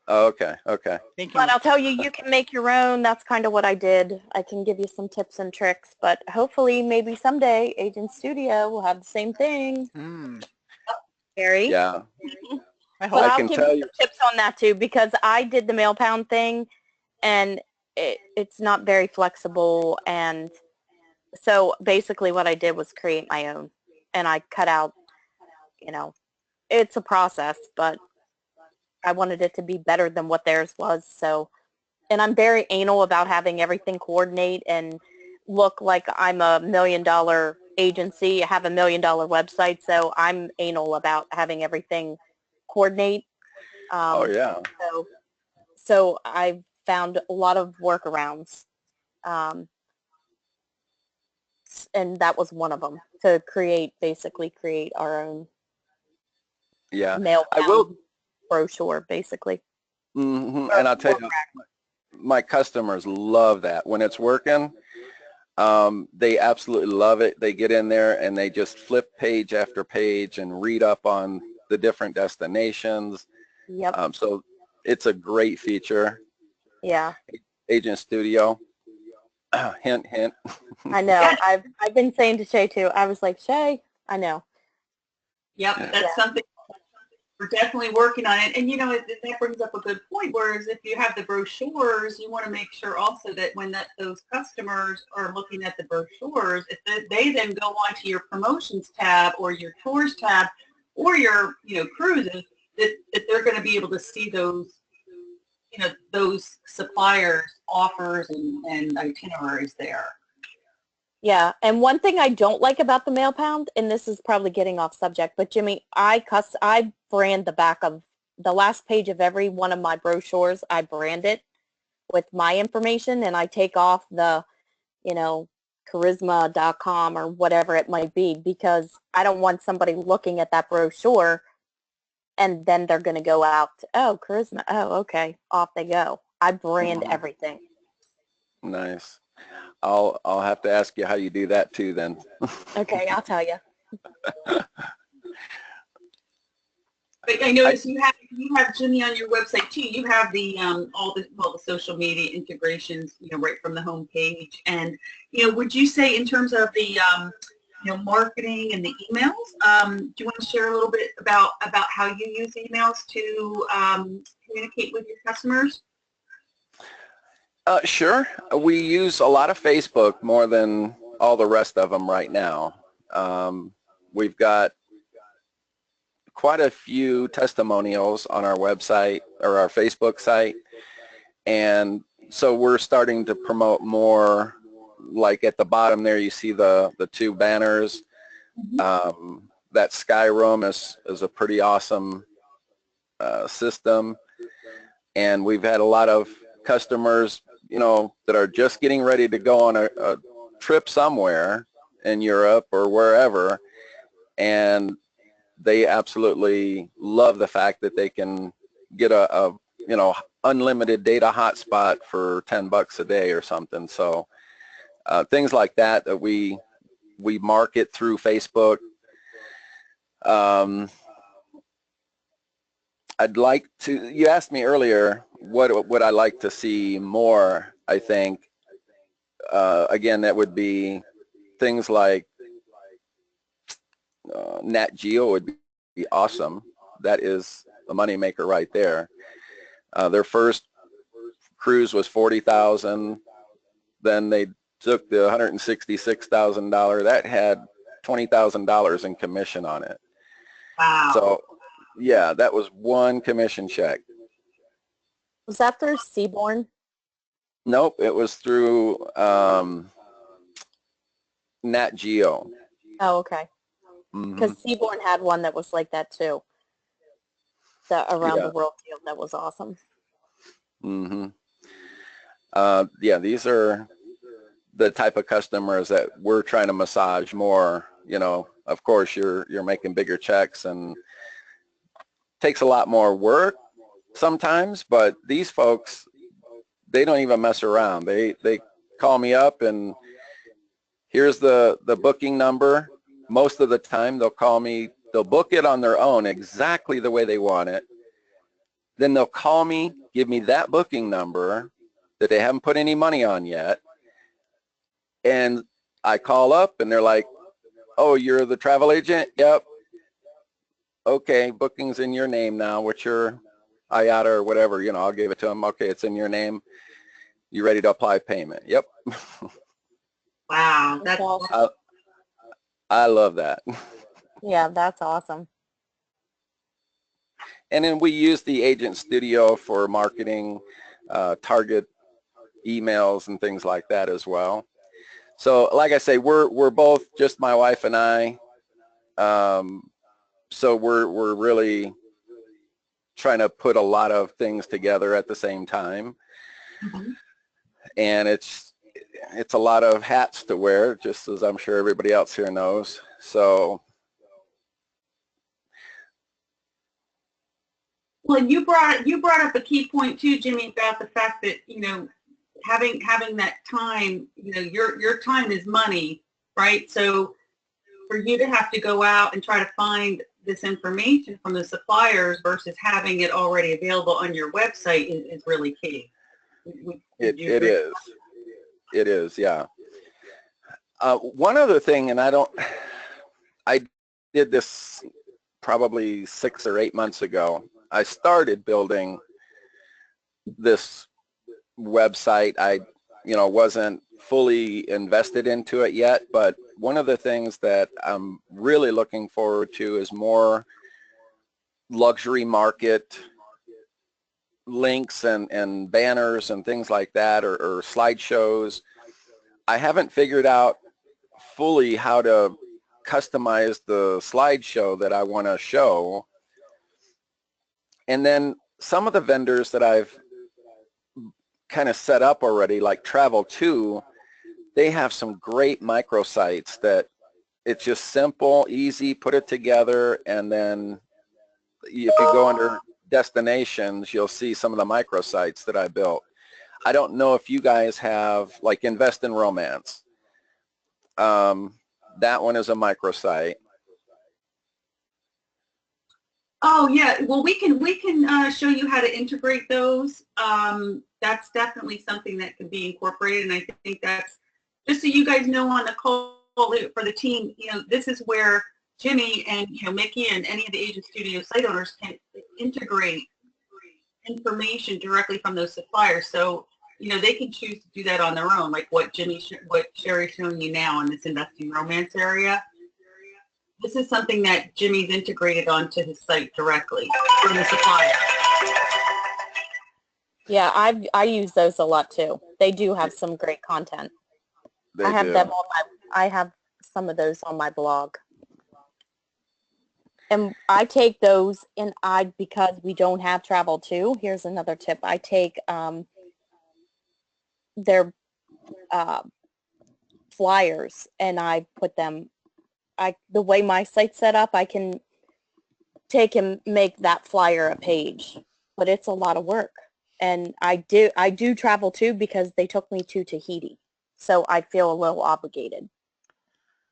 Speaker 8: Oh, okay. Okay.
Speaker 4: Thank you.
Speaker 1: But I'll tell you, you can make your own. That's kind of what I did. I can give you some tips and tricks, but hopefully maybe someday Agent Studio will have the same thing. Gary?
Speaker 8: Yeah.
Speaker 4: I
Speaker 1: But
Speaker 4: hope.
Speaker 1: I'll
Speaker 8: can
Speaker 1: give
Speaker 8: tell
Speaker 1: you some tips on that too, because I did the MailPound thing, and it's not very flexible. And so basically what I did was create my own, and I cut out, it's a process, but I wanted it to be better than what theirs was. So, and I'm very anal about having everything coordinate and look like I'm a $1 million agency, have $1 million website. So I'm anal about having everything coordinate.
Speaker 8: Oh, yeah.
Speaker 1: So I found a lot of workarounds. And that was one of them, to basically create our own MailPound brochure, basically.
Speaker 8: Mm-hmm. And I'll tell you, my customers love that. When it's working, they absolutely love it. They get in there and they just flip page after page and read up on the different destinations.
Speaker 1: Yep.
Speaker 8: So it's a great feature.
Speaker 1: Yeah.
Speaker 8: Agent Studio. Hint, hint.
Speaker 1: I know. I've been saying to Shay too. I was like, Shay, I know.
Speaker 3: Yep, that's something we're definitely working on it. And that brings up a good point. Whereas if you have the brochures, you want to make sure also that when those customers are looking at the brochures, if they then go onto your promotions tab or your tours tab or your cruises, that they're going to be able to see those those suppliers' offers and itineraries there.
Speaker 1: Yeah, and one thing I don't like about the Mail Pound, and this is probably getting off subject, but Jimmy, I brand the back of the last page of every one of my brochures. I brand it with my information, and I take off the, charisma.com or whatever it might be, because I don't want somebody looking at that brochure and then they're going to go out, oh, Charisma, oh, okay, off they go. I brand everything.
Speaker 8: Nice. I'll have to ask you how you do that too then.
Speaker 1: Okay, I'll tell you.
Speaker 3: But I noticed you have Jimmy on your website too. You have the all the social media integrations, right from the home page. And would you say in terms of the marketing and the emails, do you want to share a little bit about how you use emails to communicate with your customers?
Speaker 8: Sure. We use a lot of Facebook more than all the rest of them right now. We've got quite a few testimonials on our website or our Facebook site, and so we're starting to promote more. Like at the bottom there you see the two banners. That Sky Room is a pretty awesome system, and we've had a lot of customers that are just getting ready to go on a trip somewhere in Europe or wherever, and they absolutely love the fact that they can get a unlimited data hotspot for $10 a day or something. So things like that we market through Facebook. I'd like to, you asked me earlier what would I like to see more. I think again, that would be things like Nat Geo would be awesome. That is a moneymaker right there. Their first cruise was $40,000. Then they took the $166,000. That had $20,000 in commission on it.
Speaker 3: Wow.
Speaker 8: So yeah, that was one commission check.
Speaker 1: Was that through Seabourn?
Speaker 8: Nope, it was through Nat Geo.
Speaker 1: Oh, okay. Because Seabourn had one that was like that too. The around the world deal, that was awesome.
Speaker 8: Yeah, these are the type of customers that we're trying to massage more. Of course you're making bigger checks and takes a lot more work sometimes, but these folks, they don't even mess around. They call me up and here's the booking number. Most of the time they'll call me, they'll book it on their own exactly the way they want it. Then they'll call me, give me that booking number that they haven't put any money on yet. And I call up and they're like, oh, you're the travel agent? Yep. Okay, booking's in your name now. What's your IATA or whatever? I'll give it to them. Okay, it's in your name. You ready to apply payment? Yep.
Speaker 3: Wow, that's awesome.
Speaker 8: I love that.
Speaker 1: Yeah, that's awesome.
Speaker 8: And then we use the Agent Studio for marketing, target emails and things like that as well. So like I say, we're both just my wife and I. So we're really trying to put a lot of things together at the same time. And it's a lot of hats to wear, just as I'm sure everybody else here knows. So.
Speaker 3: Well, you brought up a key point too, Jimmy, about the fact that having that time, your time is money, right? So for you to have to go out and try to find this information from the suppliers versus having it already available on your website is really key.
Speaker 8: It is, yeah. One other thing, and I did this probably 6 or 8 months ago. I started building this website. I, wasn't fully invested into it yet, but one of the things that I'm really looking forward to is more luxury market links and banners and things like that, or slideshows. I haven't figured out fully how to customize the slideshow that I want to show. And then some of the vendors that I've kind of set up already, like Travel2, they have some great microsites that it's just simple, easy, put it together, and then if you go under destinations, you'll see some of the microsites that I built. I don't know if you guys have, like, Invest in Romance. That one is a microsite.
Speaker 3: Oh yeah, well we can show you how to integrate those. That's definitely something that can be incorporated, and I think that's, just so you guys know on the call for the team, you know, this is where Jimmy and, you know, Mickey and any of the Agent Studio site owners can integrate information directly from those suppliers. So, you know, they can choose to do that on their own, like what Sherry's showing you now in this Investing Romance area. This is something that Jimmy's integrated onto his site directly from the supplier.
Speaker 1: Yeah, I use those a lot too. They do have some great content.
Speaker 8: They
Speaker 1: I have
Speaker 8: do.
Speaker 1: them on I have some of those on my blog. And I take those, and because we don't have Travel2, here's another tip. I take their flyers, and I put them, the way my site's set up, I can take and make that flyer a page, but it's a lot of work. And I do Travel2 because they took me to Tahiti, so I feel a little obligated.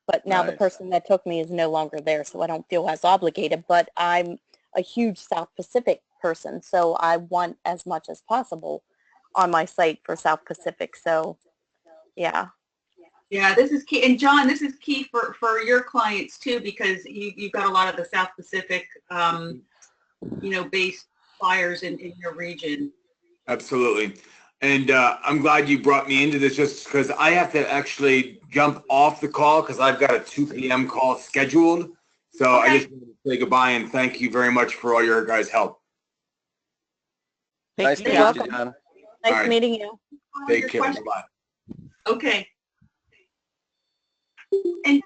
Speaker 1: But now the
Speaker 8: Nice.
Speaker 1: person that took me is no longer there, so I don't feel as obligated. But I'm a huge South Pacific person, so I want as much as possible on my site for South Pacific. So, yeah.
Speaker 3: Yeah, this is key. And John, this is key for your clients too, because you've got a lot of the South Pacific, you know, based flyers in your region.
Speaker 5: Absolutely. And I'm glad you brought me into this, just because I have to actually jump off the call because I've got a 2 p.m. call scheduled. So
Speaker 3: Okay.
Speaker 5: I just want to say goodbye and thank you very much for all your guys' help.
Speaker 8: Nice to
Speaker 1: You're
Speaker 8: meet you,
Speaker 1: welcome.
Speaker 8: John.
Speaker 1: Nice
Speaker 5: All right.
Speaker 1: meeting you.
Speaker 5: Take
Speaker 3: Your
Speaker 5: care.
Speaker 3: question.
Speaker 5: Bye.
Speaker 3: Okay. And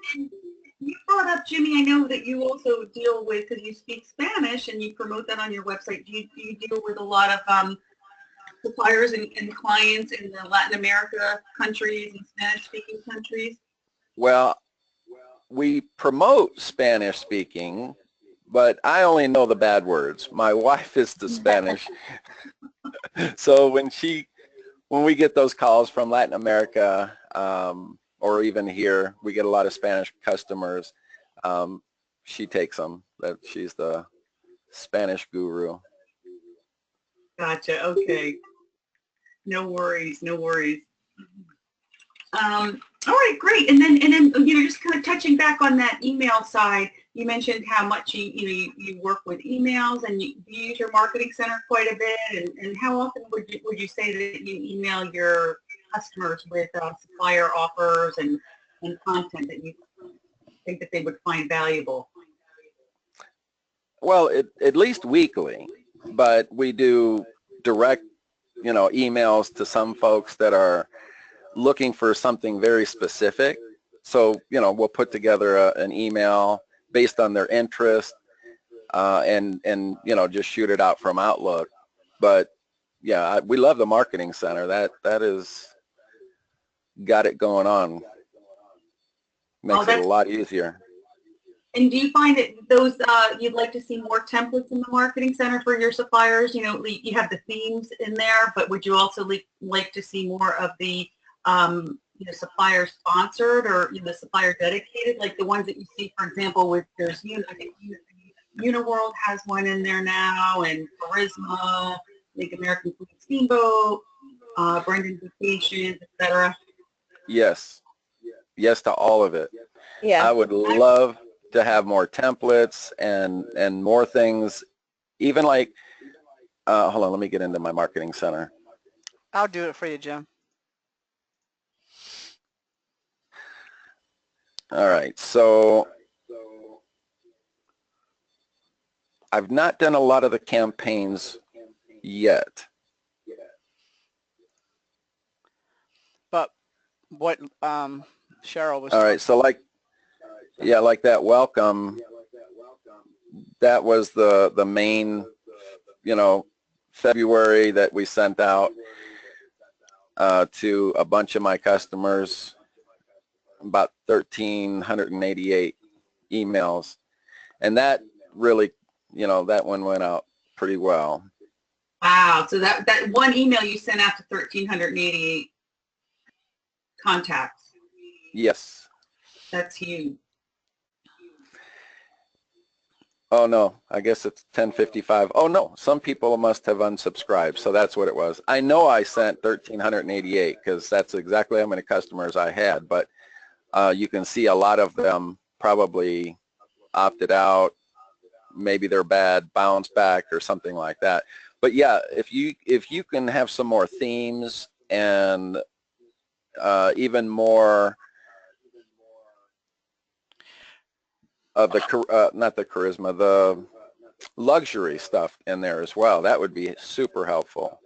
Speaker 3: you brought up, Jimmy, I know that you also deal with, because you speak Spanish and you promote that on your website, do you deal with a lot of suppliers and clients in the Latin America countries and Spanish-speaking countries?
Speaker 8: Well, we promote Spanish speaking, but I only know the bad words. My wife is the Spanish. So when we get those calls from Latin America, or even here, we get a lot of Spanish customers. She takes them. She's the Spanish guru.
Speaker 3: Gotcha. Okay. No worries. No worries. All right, great. And then you know, just kind of touching back on that email side, you mentioned how much you work with emails, and you use your marketing center quite a bit. And how often would you say that you email your customers with supplier offers and content that you think that they would find valuable?
Speaker 8: Well, at least weekly, but we do direct, you know, emails to some folks that are looking for something very specific. So, you know, we'll put together an email based on their interest, and you know, just shoot it out from Outlook. But yeah, we love the marketing center. That is got it going on. Makes it a lot easier.
Speaker 3: And do you find that those, you'd like to see more templates in the marketing center for your suppliers? You know, you have the themes in there, but would you also like to see more of the, you know, supplier sponsored, or, you know, the supplier dedicated, like the ones that you see, for example, with there's Uniworld has one in there now, and Charisma, like American Food Steamboat, Brendan Vacations, etc.
Speaker 8: Yes. Yes to all of it.
Speaker 1: Yeah.
Speaker 8: I would love to have more templates and more things, even like, hold on, let me get into my marketing center.
Speaker 4: I'll do it for you, Jim.
Speaker 8: All right, so I've not done a lot of the campaigns yet.
Speaker 4: But what Cheryl was
Speaker 8: All right, so like that welcome, that was the main, February that we sent out to a bunch of my customers, about 1,388 emails. And that really, that one went out pretty well.
Speaker 3: Wow. So that one email you sent out to 1,388 contacts.
Speaker 8: Yes.
Speaker 3: That's huge.
Speaker 8: Oh no, I guess it's 10:55. Oh no, some people must have unsubscribed, so that's what it was. I know I sent 1,388 because that's exactly how many customers I had, but you can see a lot of them probably opted out. Maybe they're bad, bounce back or something like that. But yeah, if you can have some more themes and even more of the not the charisma, the luxury stuff in there as well, that would be super helpful.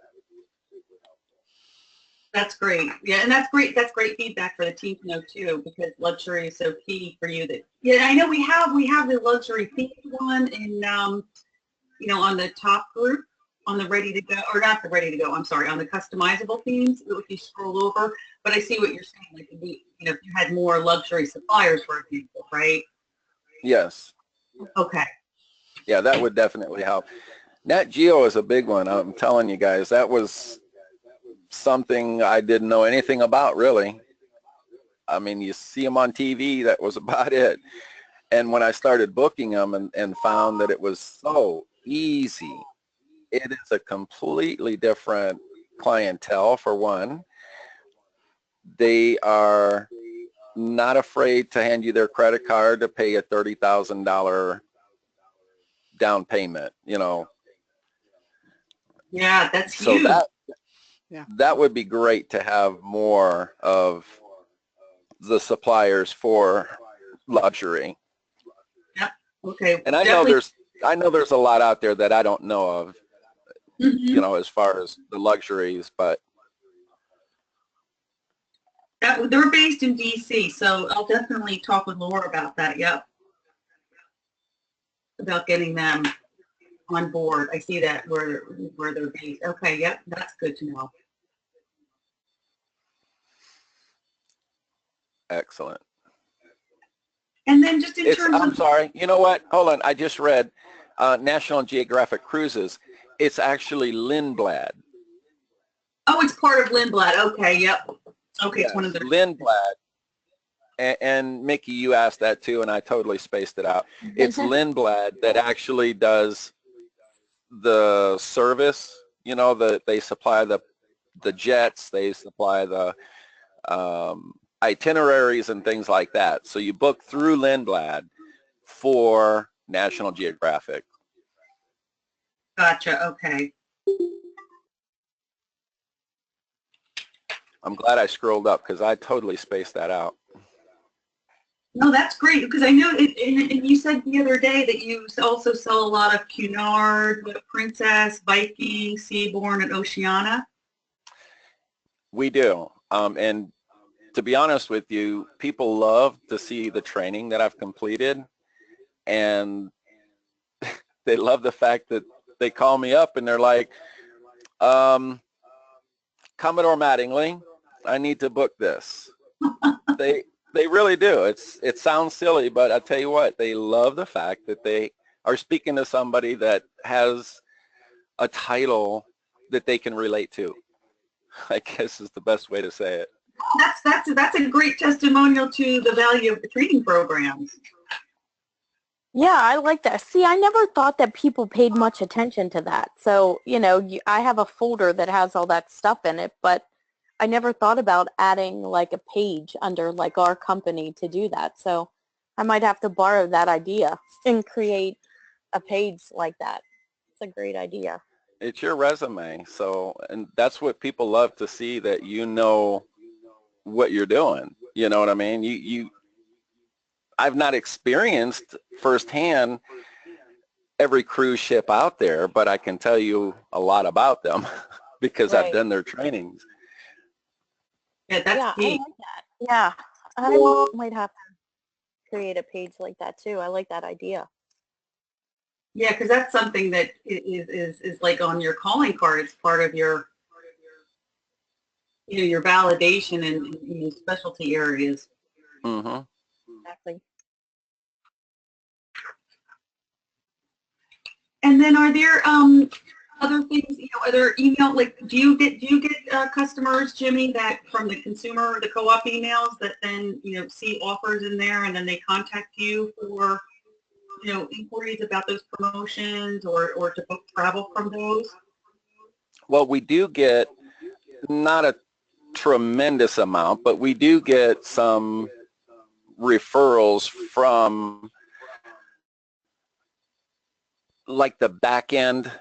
Speaker 3: That's great. Yeah, and that's great. That's great feedback for the team to know too, because luxury is so key for you. That I know we have the luxury themed one in on the top group, on the ready to go, or not the ready to go. I'm sorry, on the customizable themes. If you scroll over, but I see what you're saying. Like if you had more luxury suppliers, for example, right?
Speaker 8: Yes.
Speaker 3: Okay.
Speaker 8: Yeah, that would definitely help. Nat Geo is a big one. I'm telling you guys, that was something I didn't know anything about, really. I mean, you see them on TV, that was about it. And when I started booking them and found that it was so easy, it is a completely different clientele, for one. They are not afraid to hand you their credit card to pay a $30,000 down payment,
Speaker 3: Yeah, that's
Speaker 8: so
Speaker 3: huge.
Speaker 8: that would be great to have more of the suppliers for luxury.
Speaker 3: Yep. Okay.
Speaker 8: And I know there's a lot out there that I don't know of, as far as the luxuries, but
Speaker 3: they're based in DC, so I'll definitely talk with Laura about that. Yep. About getting them on board. I see that where they're based. Okay. Yep. That's good to know.
Speaker 8: excellent.
Speaker 3: And then just in terms
Speaker 8: I'm
Speaker 3: of,
Speaker 8: sorry, you know what? Hold on, I just read National Geographic Cruises. It's actually Lindblad.
Speaker 3: oh, it's part of Lindblad. Okay. Yep. Okay.
Speaker 8: Yes,
Speaker 3: It's one of the
Speaker 8: Lindblad. And Mickey, you asked that too, and I totally spaced it out. It's Lindblad that actually does the service. They supply the jets, they supply the itineraries and things like that. So you book through Lindblad for National Geographic.
Speaker 3: Gotcha. Okay.
Speaker 8: I'm glad I scrolled up because I totally spaced that out.
Speaker 3: No, that's great because I know, and you said the other day that you also sell a lot of Cunard, Princess, Viking, Seabourn, and Oceania.
Speaker 8: We do. And to be honest with you, people love to see the training that I've completed, and they love the fact that they call me up and they're like, Commodore Mattingly, I need to book this. They really do. It sounds silly, but I tell you what, they love the fact that they are speaking to somebody that has a title that they can relate to, I guess is the best way to say it.
Speaker 3: That's a great testimonial to the value of the training programs.
Speaker 1: Yeah, I like that. See, I never thought that people paid much attention to that. So, I have a folder that has all that stuff in it, but I never thought about adding like a page under like our company to do that. So I might have to borrow that idea and create a page like that. It's a great idea.
Speaker 8: It's your resume. So, and that's what people love to see, that you know what you're doing. You know what I mean? I've not experienced firsthand every cruise ship out there, but I can tell you a lot about them because I've
Speaker 1: Right.
Speaker 8: done their trainings.
Speaker 3: Yeah, that's
Speaker 1: Yeah, I
Speaker 3: key.
Speaker 1: like that. Yeah, I might have to create a page like that too. I like that idea.
Speaker 3: Yeah, because that's something that is like on your calling card. It's part of your, you know, your validation in your specialty areas.
Speaker 8: Hmm.
Speaker 1: Exactly.
Speaker 3: And then are there other things, you know, other email, like do you get customers, Jimmy, that from the consumer, the co-op emails that then, you know, see offers in there and then they contact you for, you know, inquiries about those promotions or to book travel from those?
Speaker 8: Well, we do get not a tremendous amount, but we do get some referrals from like the back end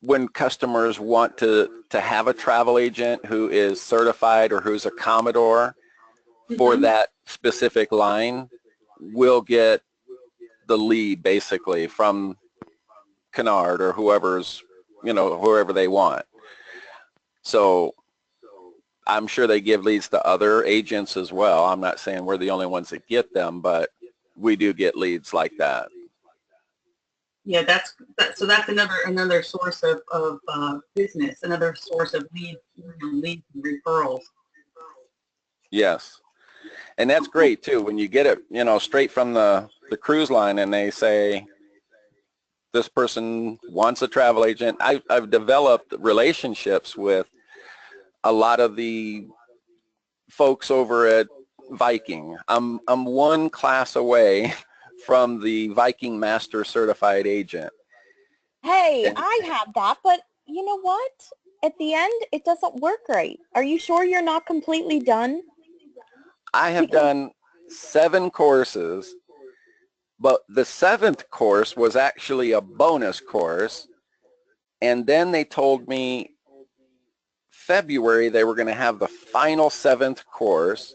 Speaker 8: when customers want to have a travel agent who is certified or who's a Commodore for that specific line. We'll get the lead basically from Kennard or whoever's, you know, whoever they want. So I'm sure they give leads to other agents as well. I'm not saying we're the only ones that get them, but we do get leads like that.
Speaker 3: Yeah, so that's another source of business, another source of lead and referrals.
Speaker 8: Yes. And that's great too. When you get it, you know, straight from the cruise line and they say, this person wants a travel agent. I've developed relationships with a lot of the folks over at Viking. I'm one class away from the Viking Master Certified Agent.
Speaker 1: Hey,
Speaker 8: And
Speaker 1: I have that, but you know what? At the end, it doesn't work right. Are you sure you're not completely done?
Speaker 8: I have done 7 courses, but the 7th course was actually a bonus course. And then they told me February they were going to have the final 7th course.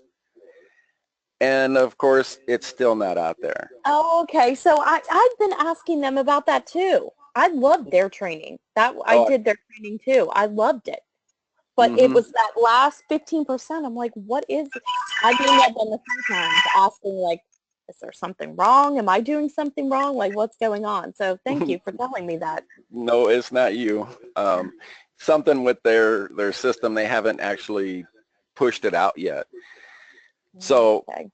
Speaker 8: And of course, it's still not out there.
Speaker 1: Oh, okay. So I've been asking them about that too. I loved their training. I did their training too. I loved it. But it was that last 15%. I'm like, what is it? I've been there done a few times asking like, is there something wrong? Am I doing something wrong? Like, what's going on? So thank you for telling me that.
Speaker 8: No, it's not you. Something with their system, they haven't actually pushed it out yet. So,
Speaker 1: Okay.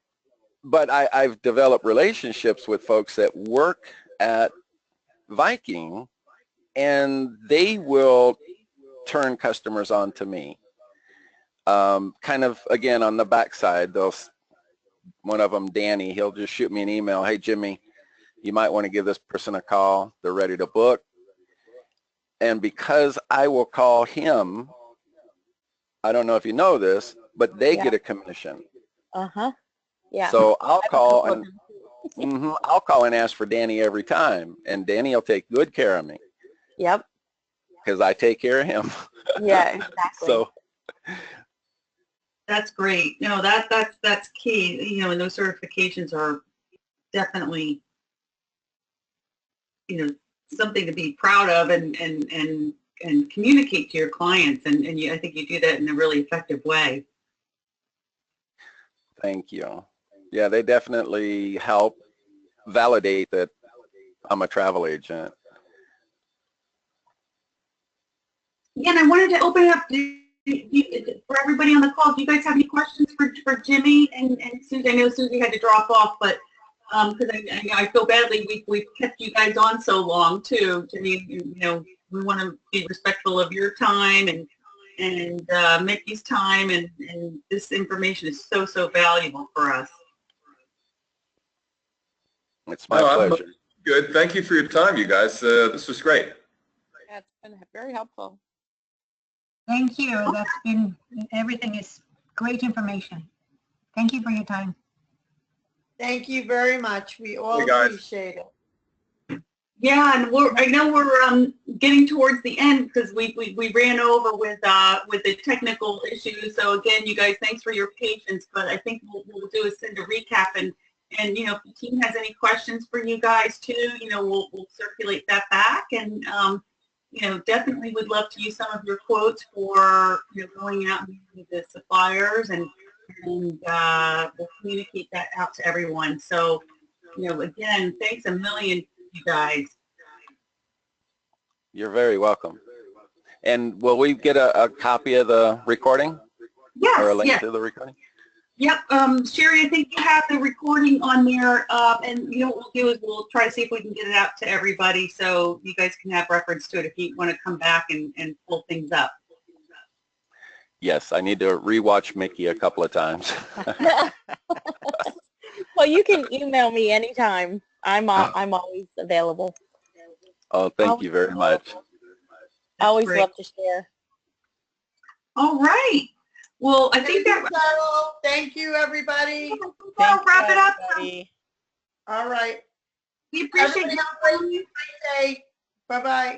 Speaker 8: but I've developed relationships with folks that work at Viking, and they will turn customers on to me. Kind of, again, on the backside, one of them, Danny, he'll just shoot me an email. Hey, Jimmy, you might want to give this person a call. They're ready to book. And because I will call him, I don't know if you know this, but they get a commission.
Speaker 1: Uh-huh. Yeah.
Speaker 8: So I'll call and
Speaker 1: and
Speaker 8: I'll call and ask for Danny every time, and Danny will take good care of me
Speaker 1: Yep.
Speaker 8: because I take care of him.
Speaker 1: Yeah, exactly.
Speaker 8: So
Speaker 3: That's great. No, that's key. You know, and those certifications are definitely, you know, something to be proud of and communicate to your clients. And I think you do that in a really effective way.
Speaker 8: thank you. Yeah, they definitely help validate that I'm a travel agent.
Speaker 3: Yeah, and I wanted to open it up for everybody on the call. Do you guys have any questions for Jimmy and Susie? I know Susie had to drop off, but because I feel badly we've kept you guys on so long too. Jimmy, you know, we want to be respectful of your time and Mickey's time, and this information is so valuable for us.
Speaker 8: It's my pleasure.
Speaker 7: Good. Thank you for your time, you guys. This was great.
Speaker 6: Yeah, it's been very helpful.
Speaker 2: Thank you. That's been, everything is great information. Thank you for your time.
Speaker 6: Thank you very much. We all
Speaker 7: Hey, guys.
Speaker 6: appreciate it.
Speaker 3: Yeah, and I know we're getting towards the end because we ran over with the technical issues. So again, you guys, thanks for your patience. But I think we'll do is send a recap and And, you know, if the team has any questions for you guys too, you know, we'll circulate that back. And, you know, definitely would love to use some of your quotes for, you know, going out and meeting with the suppliers, and we'll communicate that out to everyone. So, you know, again, thanks a million, you guys.
Speaker 8: You're very welcome. And will we get a copy of the recording?
Speaker 3: Yes,
Speaker 8: Or a link
Speaker 3: yes.
Speaker 8: to the recording?
Speaker 3: Yep, Sherry, I think you have the recording on there, and you know what we'll do is we'll try to see if we can get it out to everybody so you guys can have reference to it if you want to come back and pull things up.
Speaker 8: Yes, I need to rewatch Mickey a couple of times.
Speaker 1: Well, you can email me anytime. I'm always available.
Speaker 8: Oh, thank you very much.
Speaker 1: Always
Speaker 3: great.
Speaker 1: love to share.
Speaker 3: All right. Well, I
Speaker 6: Thank
Speaker 3: think
Speaker 6: you,
Speaker 3: that
Speaker 6: Carol. Thank you, everybody.
Speaker 3: we'll wrap it up.
Speaker 1: Everybody.
Speaker 6: All right.
Speaker 3: We appreciate
Speaker 6: Everybody
Speaker 3: you.
Speaker 6: have a great day. Bye-bye.